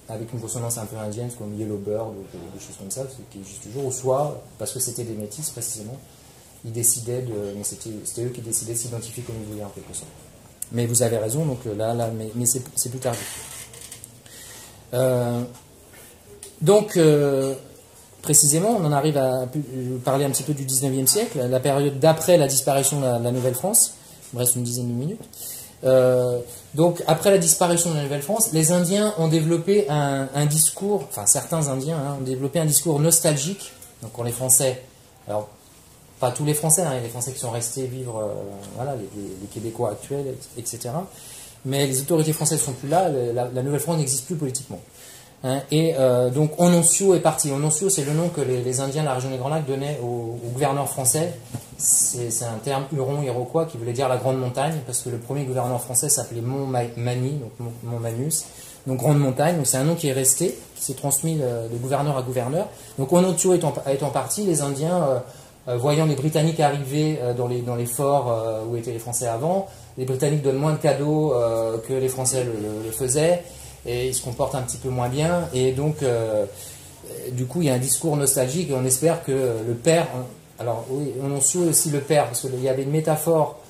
avec une consonance un peu indienne, comme Yellowbird ou des choses comme ça, qui existe toujours, ou soit, parce que c'était des métis précisément, ils décidaient mais c'était eux qui décidaient de s'identifier comme ils voulaient en quelque sorte. Mais vous avez raison, donc mais c'est plus tardif. Précisément, on en arrive à parler un petit peu du 19e siècle, la période d'après la disparition de la Nouvelle-France. Il me reste une dizaine de minutes. Donc, après la disparition de la Nouvelle-France, les Indiens ont développé un discours, enfin certains Indiens ont développé un discours nostalgique. Donc, quand les Français, alors pas tous les Français, il y a des Français qui sont restés vivre, les Québécois actuels, etc. Mais les autorités françaises ne sont plus là, la Nouvelle-France n'existe plus politiquement. Donc Ononcio est parti. Ononcio, c'est le nom que les Indiens de la région des Grands Lacs donnaient au gouverneur français. C'est un terme huron-iroquois qui voulait dire la grande montagne, parce que le premier gouverneur français s'appelait Mont-Mani, donc Mont-Manus, donc grande montagne. Donc c'est un nom qui est resté, qui s'est transmis de gouverneur à gouverneur. Donc Ononcio étant parti, les Indiens, voyant les Britanniques arriver dans les forts où étaient les Français avant, les Britanniques donnent moins de cadeaux que les Français le faisaient. Et ils se comportent un petit peu moins bien, et donc du coup il y a un discours nostalgique, et on espère que le père, alors oui, on suit aussi le père, parce qu'il y avait une métaphore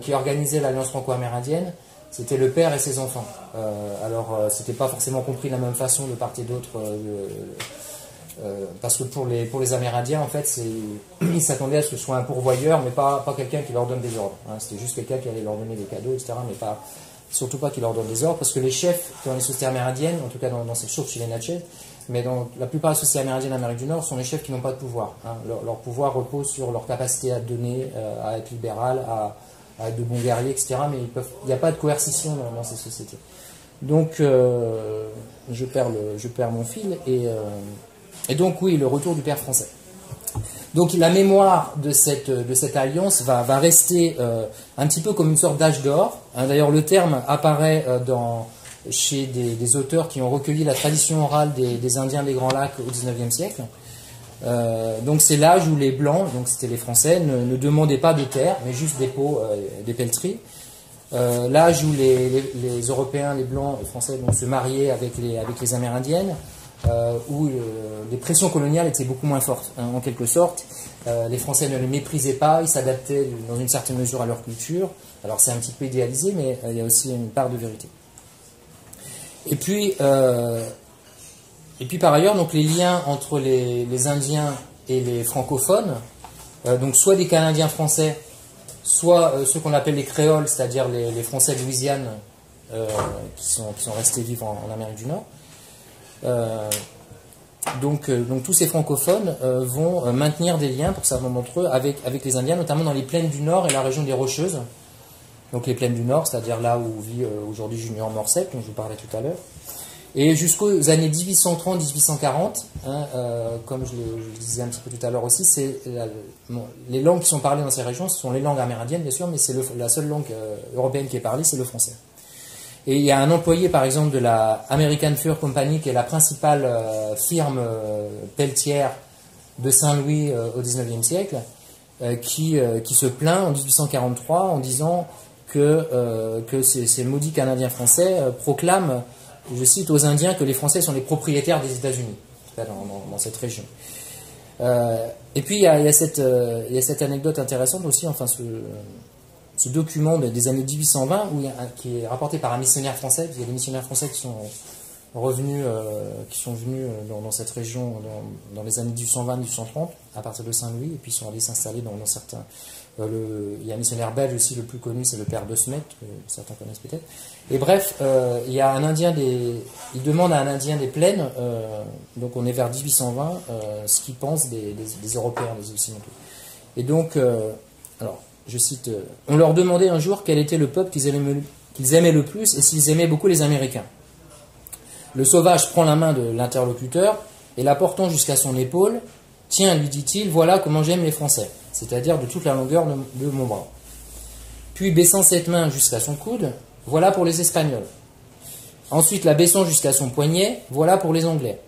qui organisait l'Alliance franco-amérindienne, c'était le père et ses enfants. C'était pas forcément compris de la même façon de part et d'autre, parce que pour les Amérindiens, en fait, ils s'attendaient à ce que ce soit un pourvoyeur, mais pas quelqu'un qui leur donne des ordres. C'était juste quelqu'un qui allait leur donner des cadeaux, etc., mais surtout pas qu'il leur donne des ordres, parce que les chefs dans les sociétés amérindiennes, en tout cas dans ces choses chez les Natchez, mais dans la plupart des sociétés amérindiennes d'Amérique du Nord, sont les chefs qui n'ont pas de pouvoir. Leur pouvoir repose sur leur capacité à donner, à être libéral, à être de bons guerriers, etc. Mais il n'y a pas de coercition dans ces sociétés. Donc, je perds mon fil, et donc oui, le retour du père français. Donc la mémoire de cette alliance va rester un petit peu comme une sorte d'âge d'or. D'ailleurs, le terme apparaît chez des auteurs qui ont recueilli la tradition orale des Indiens des Grands Lacs au XIXe siècle. Donc c'est l'âge où les Blancs, donc c'était les Français, ne demandaient pas de terre, mais juste des pots, des pelleteries. L'âge où les Européens, les Blancs, les Français se mariaient avec les Amérindiennes, où les pressions coloniales étaient beaucoup moins fortes, hein, en quelque sorte. Les Français ne les méprisaient pas, ils s'adaptaient dans une certaine mesure à leur culture. Alors c'est un petit peu idéalisé, mais il y a aussi une part de vérité. Et puis par ailleurs, donc les liens entre les Indiens et les francophones, donc soit des Canadiens français, soit ceux qu'on appelle les créoles, c'est-à-dire les Français de Louisiane qui sont restés vivre en Amérique du Nord. Donc tous ces francophones vont maintenir des liens, pour certains d'entre eux, avec les Indiens, notamment dans les plaines du Nord et la région des Rocheuses. Donc les plaines du Nord, c'est-à-dire là où vit aujourd'hui Junior Morcet, dont je vous parlais tout à l'heure. Et jusqu'aux années 1830-1840, hein, comme je le disais un petit peu tout à l'heure aussi, les langues qui sont parlées dans ces régions, ce sont les langues amérindiennes, bien sûr, mais c'est la seule langue européenne qui est parlée, c'est le français. Et il y a un employé, par exemple, de la American Fur Company, qui est la principale firme pelletière de Saint-Louis au XIXe siècle, qui se plaint en 1843 en disant que ces maudits Canadiens français proclament, je cite, aux Indiens que les Français sont les propriétaires des États-Unis, dans cette région. Et puis il y a cette anecdote intéressante aussi, enfin ce document des années 1820 qui est rapporté par un missionnaire français. Il y a des missionnaires français qui sont venus dans cette région dans les années 1820-1830 à partir de Saint-Louis, et puis ils sont allés s'installer dans certains. Il y a un missionnaire belge aussi, le plus connu, c'est le père de Smet, que certains connaissent peut-être. Et bref, il y a un Indien il demande à un Indien des plaines, donc on est vers 1820, ce qu'il pense des Européens, des Occidentaux. Et donc, alors, je cite, on leur demandait un jour quel était le peuple qu'ils aimaient le plus et s'ils aimaient beaucoup les Américains. Le sauvage prend la main de l'interlocuteur et la portant jusqu'à son épaule, tiens, lui dit-il, voilà comment j'aime les Français, c'est-à-dire de toute la longueur de mon bras. Puis baissant cette main jusqu'à son coude, voilà pour les Espagnols. Ensuite la baissant jusqu'à son poignet, voilà pour les Anglais.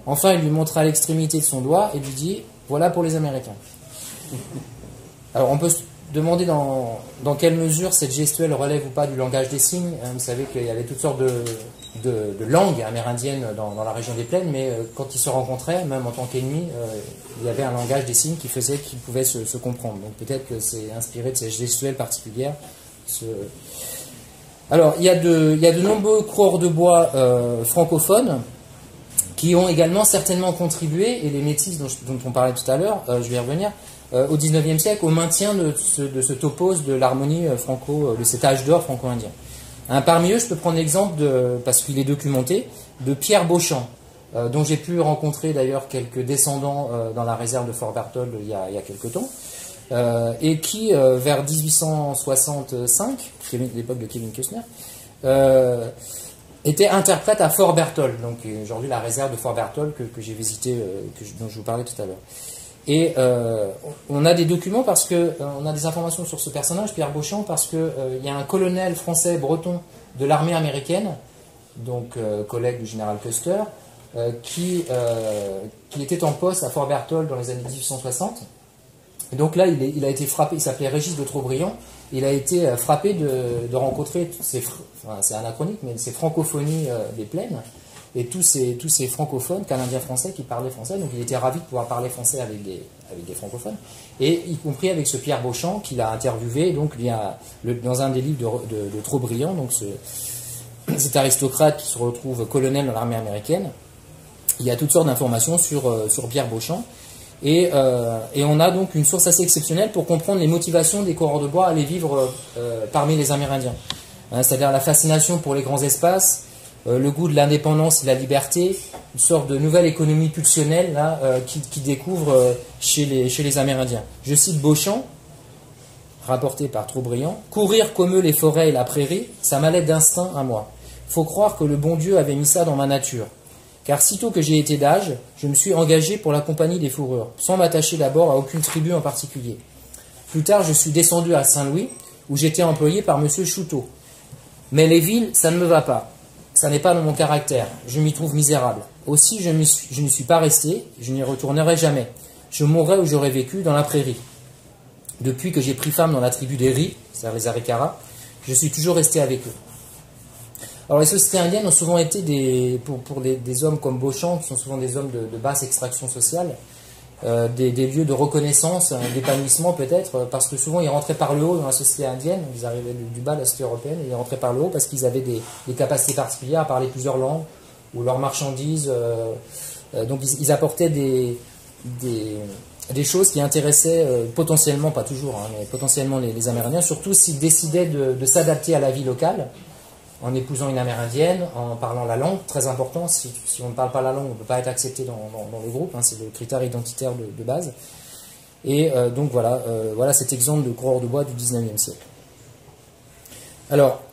Enfin il lui montra l'extrémité de son doigt et lui dit, voilà pour les Américains. Alors on peut se demander dans quelle mesure cette gestuelle relève ou pas du langage des signes. Vous savez qu'il y avait toutes sortes de langues amérindiennes dans la région des plaines, mais quand ils se rencontraient, même en tant qu'ennemis, il y avait un langage des signes qui faisait qu'ils pouvaient se comprendre. Donc peut-être que c'est inspiré de ces gestuelles particulières. Alors il y a de nombreux coureurs de bois francophones qui ont également certainement contribué, et les métis dont on parlait tout à l'heure, je vais y revenir, au XIXe siècle, au maintien de ce topos de l'harmonie de cet âge d'or franco-indien. Parmi eux, je peux prendre l'exemple, parce qu'il est documenté, de Pierre Beauchamp, dont j'ai pu rencontrer d'ailleurs quelques descendants dans la réserve de Fort Berthold il y a quelques temps, et qui, vers 1865, qui est l'époque de Kevin Costner, était interprète à Fort Berthold, donc aujourd'hui la réserve de Fort Berthold que j'ai visité, dont je vous parlais tout à l'heure. Et on a des documents parce que on a des informations sur ce personnage, Pierre Beauchamp, parce que il y a un colonel français breton de l'armée américaine, donc collègue du général Custer, qui était en poste à Fort Berthold dans les années 1860. Et donc là, il a été frappé. Il s'appelait Régis de Trobriand. Il a été frappé de rencontrer c'est anachronique, mais ces francophonies des plaines. Et tous ces francophones, canadiens-français, qui parlaient français, donc il était ravi de pouvoir parler français avec des francophones, et y compris avec ce Pierre Beauchamp qu'il a interviewé, donc il y a dans un des livres de Trobriand, donc cet aristocrate qui se retrouve colonel dans l'armée américaine. Il y a toutes sortes d'informations sur Pierre Beauchamp, et on a donc une source assez exceptionnelle pour comprendre les motivations des coureurs de bois à aller vivre parmi les Amérindiens. C'est-à-dire la fascination pour les grands espaces, le goût de l'indépendance et de la liberté, une sorte de nouvelle économie pulsionnelle là, qui découvre chez les Amérindiens. Je cite Beauchamp, rapporté par Trobriand, « Courir comme eux les forêts et la prairie, ça m'allait d'instinct à moi. Faut croire que le bon Dieu avait mis ça dans ma nature. car sitôt que j'ai été d'âge, je me suis engagé pour la compagnie des fourrures, sans m'attacher d'abord à aucune tribu en particulier. Plus tard, je suis descendu à Saint-Louis, où j'étais employé par M. Chouteau. Mais les villes, ça ne me va pas. Ça n'est pas dans mon caractère. Je m'y trouve misérable. Aussi, je n'y suis pas resté. Je n'y retournerai jamais. Je mourrai où j'aurais vécu, dans la prairie. Depuis que j'ai pris femme dans la tribu des Ris, c'est-à-dire les Arikara, je suis toujours resté avec eux. Alors, les sociétés indiennes ont souvent été pour des hommes comme Beauchamp, qui sont souvent des hommes de basse extraction sociale, des lieux de reconnaissance, d'épanouissement peut-être, parce que souvent ils rentraient par le haut dans la société indienne, ils arrivaient du bas de la société européenne, et ils rentraient par le haut parce qu'ils avaient des capacités particulières à parler plusieurs langues, ou leurs marchandises, donc ils apportaient des choses qui intéressaient potentiellement, pas toujours, mais potentiellement les Amérindiens, surtout s'ils décidaient de s'adapter à la vie locale, en épousant une amérindienne, en parlant la langue, très important, si on ne parle pas la langue, on ne peut pas être accepté dans le groupe, c'est le critère identitaire de base. Et donc voilà cet exemple de coureur de bois du 19e siècle. Alors,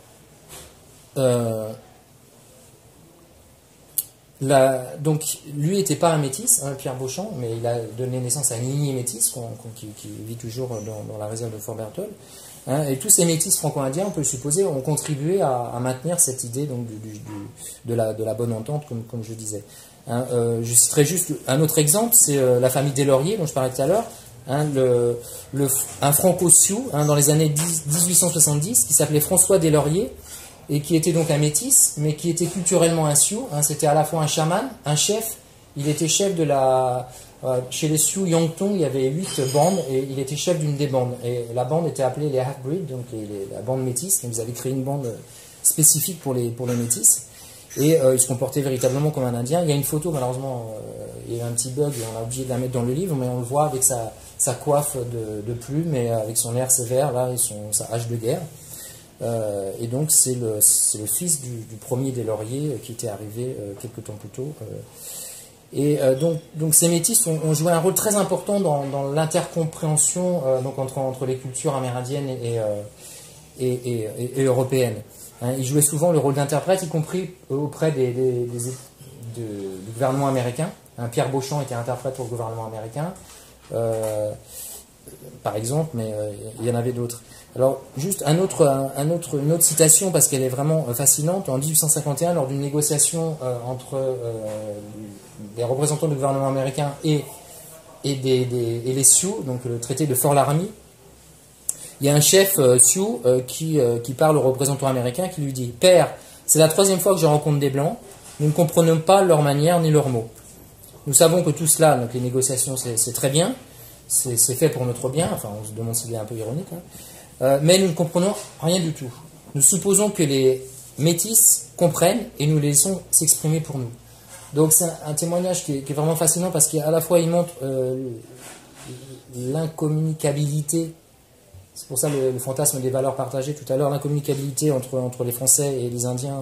donc lui n'était pas un métis, Pierre Beauchamp, mais il a donné naissance à une lignée métisse qui vit toujours dans la réserve de Fort Berthold. Et tous ces métis franco-indiens, on peut le supposer, ont contribué à maintenir cette idée donc, de la bonne entente, comme je disais. Je citerai juste un autre exemple, c'est la famille Deslauriers, dont je parlais tout à l'heure, un franco-sioux dans les années 1870, qui s'appelait François Deslauriers, et qui était donc un métis, mais qui était culturellement un sioux. C'était à la fois un chaman, un chef, il était chef de la... Chez les Sioux Yangtong, il y avait 8 bandes et il était chef d'une des bandes. Et la bande était appelée les half-breed, donc la bande métisse. Donc ils avaient créé une bande spécifique pour les métis. Et il se comportait véritablement comme un Indien. Il y a une photo, malheureusement, il y a eu un petit bug et on a oublié de la mettre dans le livre, mais on le voit avec sa coiffe de plumes et avec son air sévère là, et sa hache de guerre. Et donc c'est le fils du premier des Lauriers qui était arrivé quelques temps plus tôt. Et donc ces métis ont joué un rôle très important dans l'intercompréhension entre les cultures amérindiennes et européennes. Ils jouaient souvent le rôle d'interprète, y compris auprès du gouvernement américain. Pierre Beauchamp était interprète pour le gouvernement américain, par exemple, mais il y en avait d'autres. Alors, juste une autre citation, parce qu'elle est vraiment fascinante. En 1851, lors d'une négociation entre des représentants du gouvernement américain et les Sioux, donc le traité de Fort Laramie, il y a un chef Sioux qui parle aux représentants américains, qui lui dit « Père, c'est la 3e fois que je rencontre des Blancs, nous ne comprenons pas leur manière ni leurs mots. Nous savons que tout cela, donc les négociations, c'est très bien, c'est fait pour notre bien, enfin on se demande s'il est un peu ironique, mais nous ne comprenons rien du tout. Nous supposons que les métis comprennent et nous les laissons s'exprimer pour nous. » Donc c'est un témoignage qui est vraiment fascinant parce qu'à la fois il montre l'incommunicabilité, c'est pour ça le fantasme des valeurs partagées tout à l'heure, l'incommunicabilité entre les Français et les Indiens,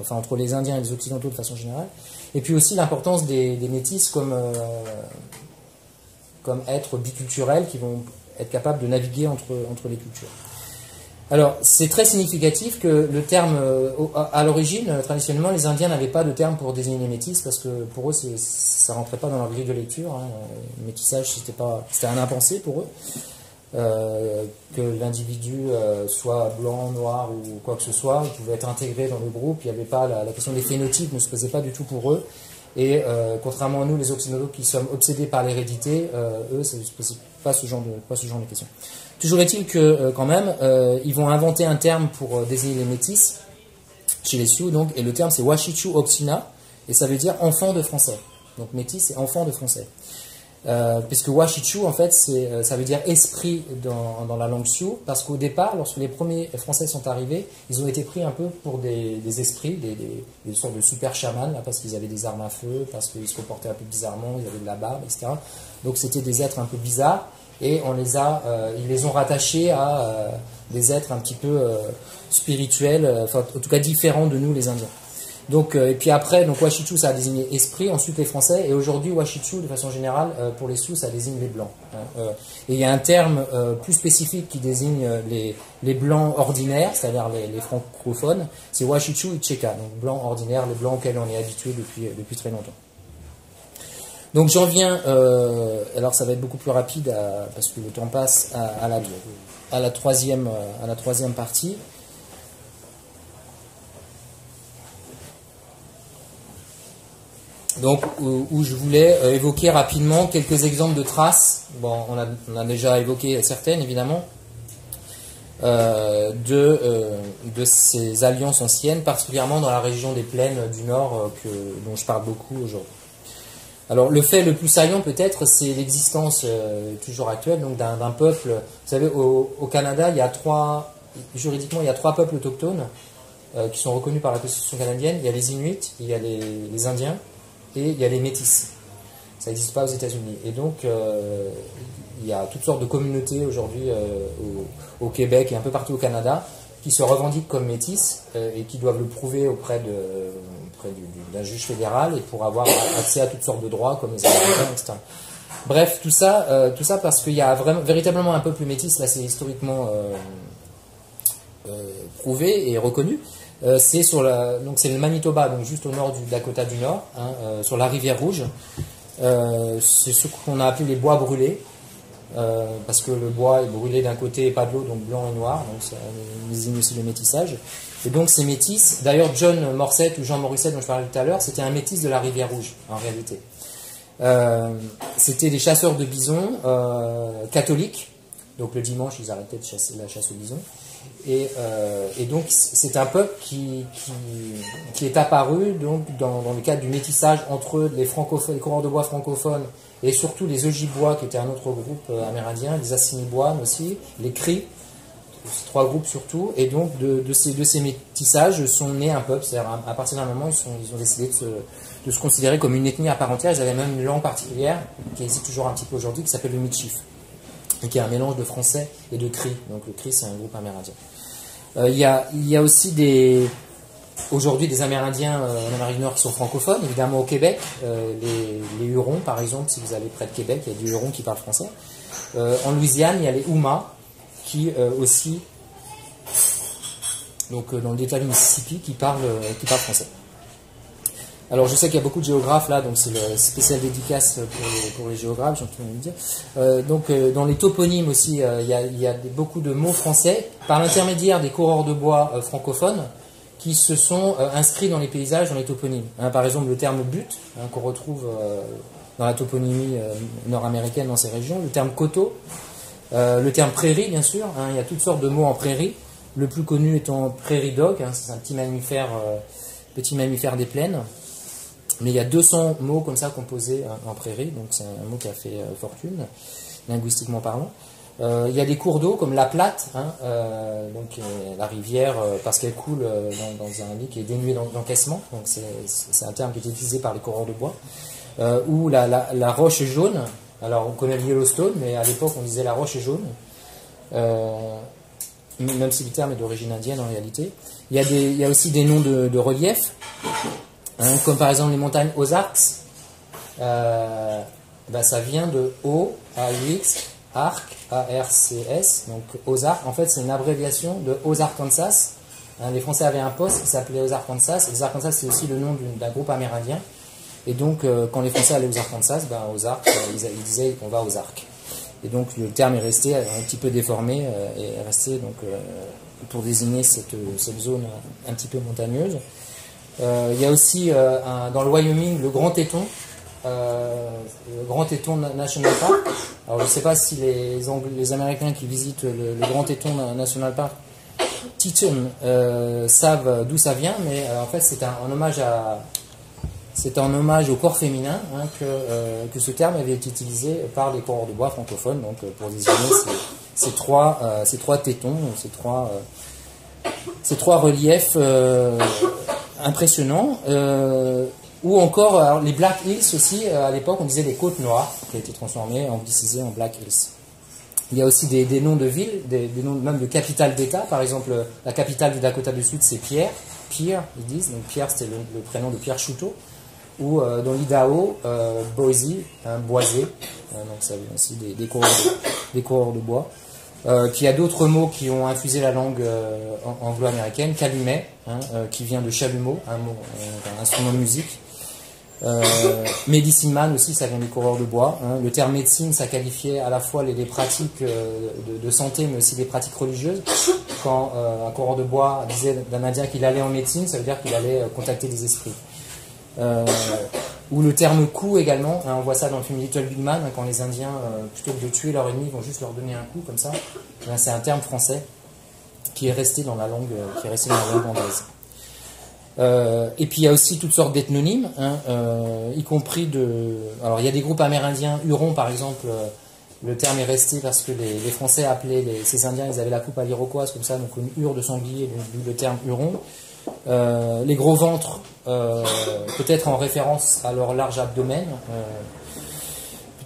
enfin entre les Indiens et les Occidentaux de façon générale, et puis aussi l'importance des métis comme êtres biculturels qui vont être capables de naviguer entre les cultures. Alors, c'est très significatif que le terme, à l'origine, traditionnellement, les Indiens n'avaient pas de terme pour désigner les métis, parce que pour eux, ça ne rentrait pas dans leur grille de lecture. Le métissage, c'était un impensé pour eux. Que l'individu soit blanc, noir ou quoi que ce soit, il pouvait être intégré dans le groupe, il n'y avait pas la question des phénotypes ne se posait pas du tout pour eux. Et contrairement à nous, les Occidentaux qui sommes obsédés par l'hérédité, eux, ça ne se pose pas ce genre de questions. Toujours est-il que, quand même, ils vont inventer un terme pour désigner les métis, chez les Sioux, donc, et le terme c'est Washichu Oksina, et ça veut dire enfant de français. Donc métis, c'est enfant de français. Puisque Washichu, en fait, ça veut dire esprit dans la langue Sioux, parce qu'au départ, lorsque les premiers Français sont arrivés, ils ont été pris un peu pour des esprits, des sortes de super chamans, là, parce qu'ils avaient des armes à feu, parce qu'ils se comportaient un peu bizarrement, ils avaient de la barbe, etc. Donc c'était des êtres un peu bizarres, et ils les ont rattachés à des êtres un petit peu spirituels, enfin, en tout cas différents de nous, les Indiens. Donc, et puis après, donc Washichu, ça a désigné esprit, ensuite les Français, et aujourd'hui, Washichu, de façon générale, pour les Sioux, ça désigne les Blancs. Et il y a un terme plus spécifique qui désigne les Blancs ordinaires, c'est-à-dire les francophones, c'est Washichu Icheka, donc Blancs ordinaires, les Blancs auxquels on est habitué depuis très longtemps. Donc j'en viens, alors ça va être beaucoup plus rapide parce que le temps passe à la troisième partie. Donc où je voulais évoquer rapidement quelques exemples de traces. Bon, on a déjà évoqué certaines évidemment de ces alliances anciennes, particulièrement dans la région des plaines du Nord dont je parle beaucoup aujourd'hui. Alors le fait le plus saillant peut-être, c'est l'existence toujours actuelle donc d'un peuple. Vous savez, au Canada, juridiquement, il y a trois peuples autochtones qui sont reconnus par la Constitution canadienne. Il y a les Inuits, il y a les Indiens et il y a les Métis. Ça n'existe pas aux États-Unis. Et donc il y a toutes sortes de communautés aujourd'hui au Québec et un peu partout au Canada qui se revendiquent comme métis et qui doivent le prouver auprès d'un juge fédéral et pour avoir accès à toutes sortes de droits comme les Américains, etc. Bref, tout ça parce qu'il y a véritablement un peuple métis, là c'est historiquement prouvé et reconnu. C'est le Manitoba, donc juste au nord du Dakota du Nord, sur la rivière Rouge. C'est ce qu'on a appelé les bois brûlés. Parce que le bois est brûlé d'un côté et pas de l'autre, donc blanc et noir, donc ça désigne aussi le métissage. Et donc ces métis, d'ailleurs John Morissette ou Jean Morissette dont je parlais tout à l'heure, c'était un métis de la rivière Rouge en réalité. C'était des chasseurs de bisons catholiques, donc le dimanche ils arrêtaient de chasser la chasse aux bisons. Et donc c'est un peuple qui est apparu donc dans le cadre du métissage entre les francophones, les coureurs de bois francophones et surtout les Ojibwa qui étaient un autre groupe amérindien, les Assiniboines aussi, les Cris, ces trois groupes surtout. Et donc de ces métissages sont nés un peuple, c'est-à-dire à partir d'un moment ils ont décidé de se considérer comme une ethnie à part entière. Ils avaient même une langue particulière qui existe toujours un petit peu aujourd'hui qui s'appelle le Michif et qui est un mélange de français et de Cri. Donc le Cri c'est un groupe amérindien. Il y a aussi aujourd'hui des Amérindiens en Amérique du Nord qui sont francophones, évidemment au Québec, les Hurons par exemple, si vous allez près de Québec, il y a des Hurons qui parlent français. En Louisiane, il y a les Houmas qui aussi, donc dans le delta du Mississippi, qui parlent français. Alors je sais qu'il y a beaucoup de géographes là, donc c'est le spécial dédicace pour les géographes, j'ai envie de dire. Donc dans les toponymes aussi, il y a beaucoup de mots français par l'intermédiaire des coureurs de bois francophones qui se sont inscrits dans les paysages, dans les toponymes. Par exemple le terme butte, qu'on retrouve dans la toponymie nord-américaine dans ces régions, le terme coteau, le terme prairie bien sûr, il y a toutes sortes de mots en prairie, le plus connu étant prairie dog, c'est un petit mammifère des plaines. Mais il y a 200 mots comme ça composés en prairie, donc c'est un mot qui a fait fortune, linguistiquement parlant. Il y a des cours d'eau comme la Platte, donc la rivière, parce qu'elle coule dans un lit qui est dénué d'encaissement, donc c'est un terme qui est utilisé par les coureurs de bois. Ou la roche jaune, alors on connaît le Yellowstone, mais à l'époque on disait la roche jaune, même si le terme est d'origine indienne en réalité. Il y a aussi des noms de reliefs. Comme par exemple les montagnes Ozarks, ça vient de O-A-U-X, Arc, A-R-C-S, donc Ozark, en fait c'est une abréviation de Ozark, Kansas. Les Français avaient un poste qui s'appelait Ozark, Kansas, et Ozark, Kansas c'est aussi le nom d'un groupe amérindien, et donc quand les Français allaient aux Ozark, Kansas, Ozark, ils disaient on va aux Arcs. Et donc le terme est resté un petit peu déformé, et est resté donc, pour désigner cette zone un petit peu montagneuse. Il y a aussi dans le Wyoming le Grand Teton National Park. Alors je ne sais pas si les Américains qui visitent le Grand Teton National Park Teton savent d'où ça vient, mais en fait c'est un hommage au corps féminin que ce terme avait été utilisé par les coureurs de bois francophones, donc pour désigner ces trois tétons, ces trois reliefs impressionnants, ou encore alors, les Black Hills aussi, à l'époque on disait les côtes noires, qui a été transformé, anglicisé en Black Hills. Il y a aussi des noms de villes, des noms même de capitales d'État, par exemple la capitale du Dakota du Sud c'est Pierre, Pierre, ils disent. Donc Pierre, c'était le prénom de Pierre Chouteau. Ou dans l'Idaho, Boise, boisé. Donc ça vient aussi des coureurs de bois. Puis il y a d'autres mots qui ont infusé la langue anglo-américaine. Calumet, qui vient de chalumeau, un instrument de musique. Medicine man aussi, ça vient des coureurs de bois. Le terme médecine, ça qualifiait à la fois les pratiques de santé, mais aussi les pratiques religieuses. Quand un coureur de bois disait d'un Indien qu'il allait en médecine, ça veut dire qu'il allait contacter des esprits. Ou le terme coup également, on voit ça dans le film Little Big Man, quand les Indiens, plutôt que de tuer leur ennemi, vont juste leur donner un coup comme ça. C'est un terme français qui est resté dans la langue, anglaise. Et puis il y a aussi toutes sortes d'ethnonymes, y compris alors il y a des groupes amérindiens, Hurons par exemple, le terme est resté parce que les Français appelaient ces Indiens, ils avaient la coupe à l'iroquoise comme ça, donc une hure de sanglier, donc le terme Huron. Les gros ventres, peut-être en référence à leur large abdomen.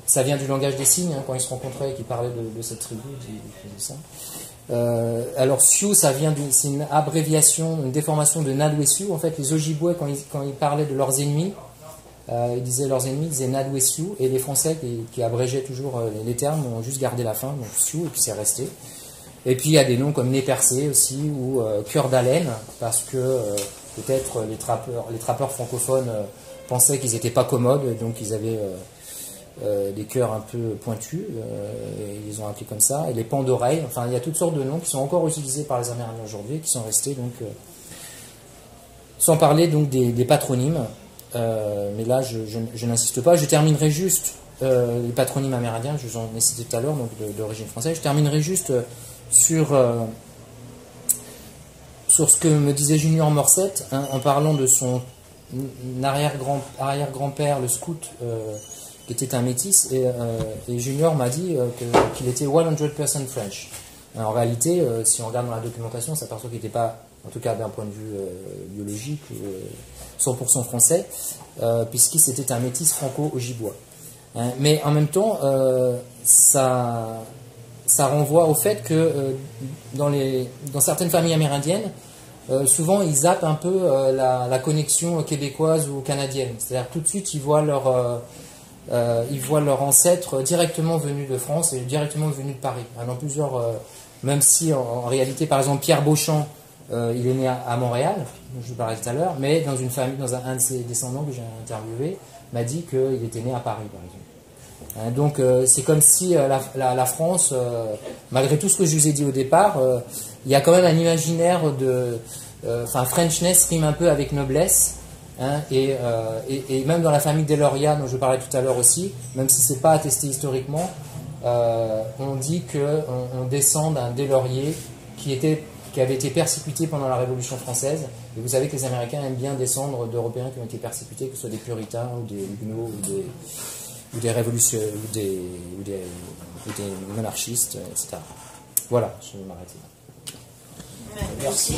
Ça vient du langage des signes, quand ils se rencontraient et qu'ils parlaient de cette tribu, ils disaient ça. Alors Sioux, c'est une abréviation, une déformation de Nadwe-Sioux. En fait, les Ojibwés, quand ils parlaient de leurs ennemis, ils disaient Nadwe-Sioux, et les Français qui abrégeaient toujours les termes ont juste gardé la fin, donc Sioux, et puis c'est resté. Et puis il y a des noms comme Nez percé aussi, ou Cœur d'haleine, parce que peut-être les trappeurs francophones pensaient qu'ils n'étaient pas commodes, donc ils avaient des cœurs un peu pointus, et ils les ont appelés comme ça. Et les pans d'oreilles, enfin il y a toutes sortes de noms qui sont encore utilisés par les Amérindiens aujourd'hui, qui sont restés donc. Sans parler donc des patronymes, mais là je n'insiste pas. Je terminerai juste les patronymes amérindiens, je vous en ai cité tout à l'heure, donc d'origine française. Je terminerai juste sur ce que me disait Junior Morissette, en parlant de son arrière-grand-père, le scout, qui était un métis, et Junior m'a dit qu'il était 100% French. En réalité, si on regarde dans la documentation, on s'aperçoit qu'il n'était pas, en tout cas d'un point de vue biologique, 100% français, puisqu'il c'était un métis franco-ojibwa. Mais en même temps, ça renvoie au fait que dans certaines familles amérindiennes, souvent ils zappent un peu la connexion québécoise ou canadienne. C'est-à-dire tout de suite ils voient leur ancêtre directement venu de France et directement venu de Paris. Dans plusieurs, même si en réalité, par exemple, Pierre Beauchamp, il est né à Montréal, dont je vous parlais tout à l'heure, mais dans une famille, un de ses descendants que j'ai interviewé, m'a dit qu'il était né à Paris, par exemple. Donc c'est comme si la France, malgré tout ce que je vous ai dit au départ, il y a quand même un imaginaire Frenchness rime un peu avec noblesse, et même dans la famille des Lauria, dont je parlais tout à l'heure aussi, même si c'est pas attesté historiquement, on dit qu'on descend d'un des Lauriers qui avait été persécuté pendant la Révolution française. Et vous savez que les Américains aiment bien descendre d'Européens qui ont été persécutés, que ce soit des puritains ou des huguenots ou des révolutionnaires ou des monarchistes, etc. Voilà, je vais m'arrêter là. Merci.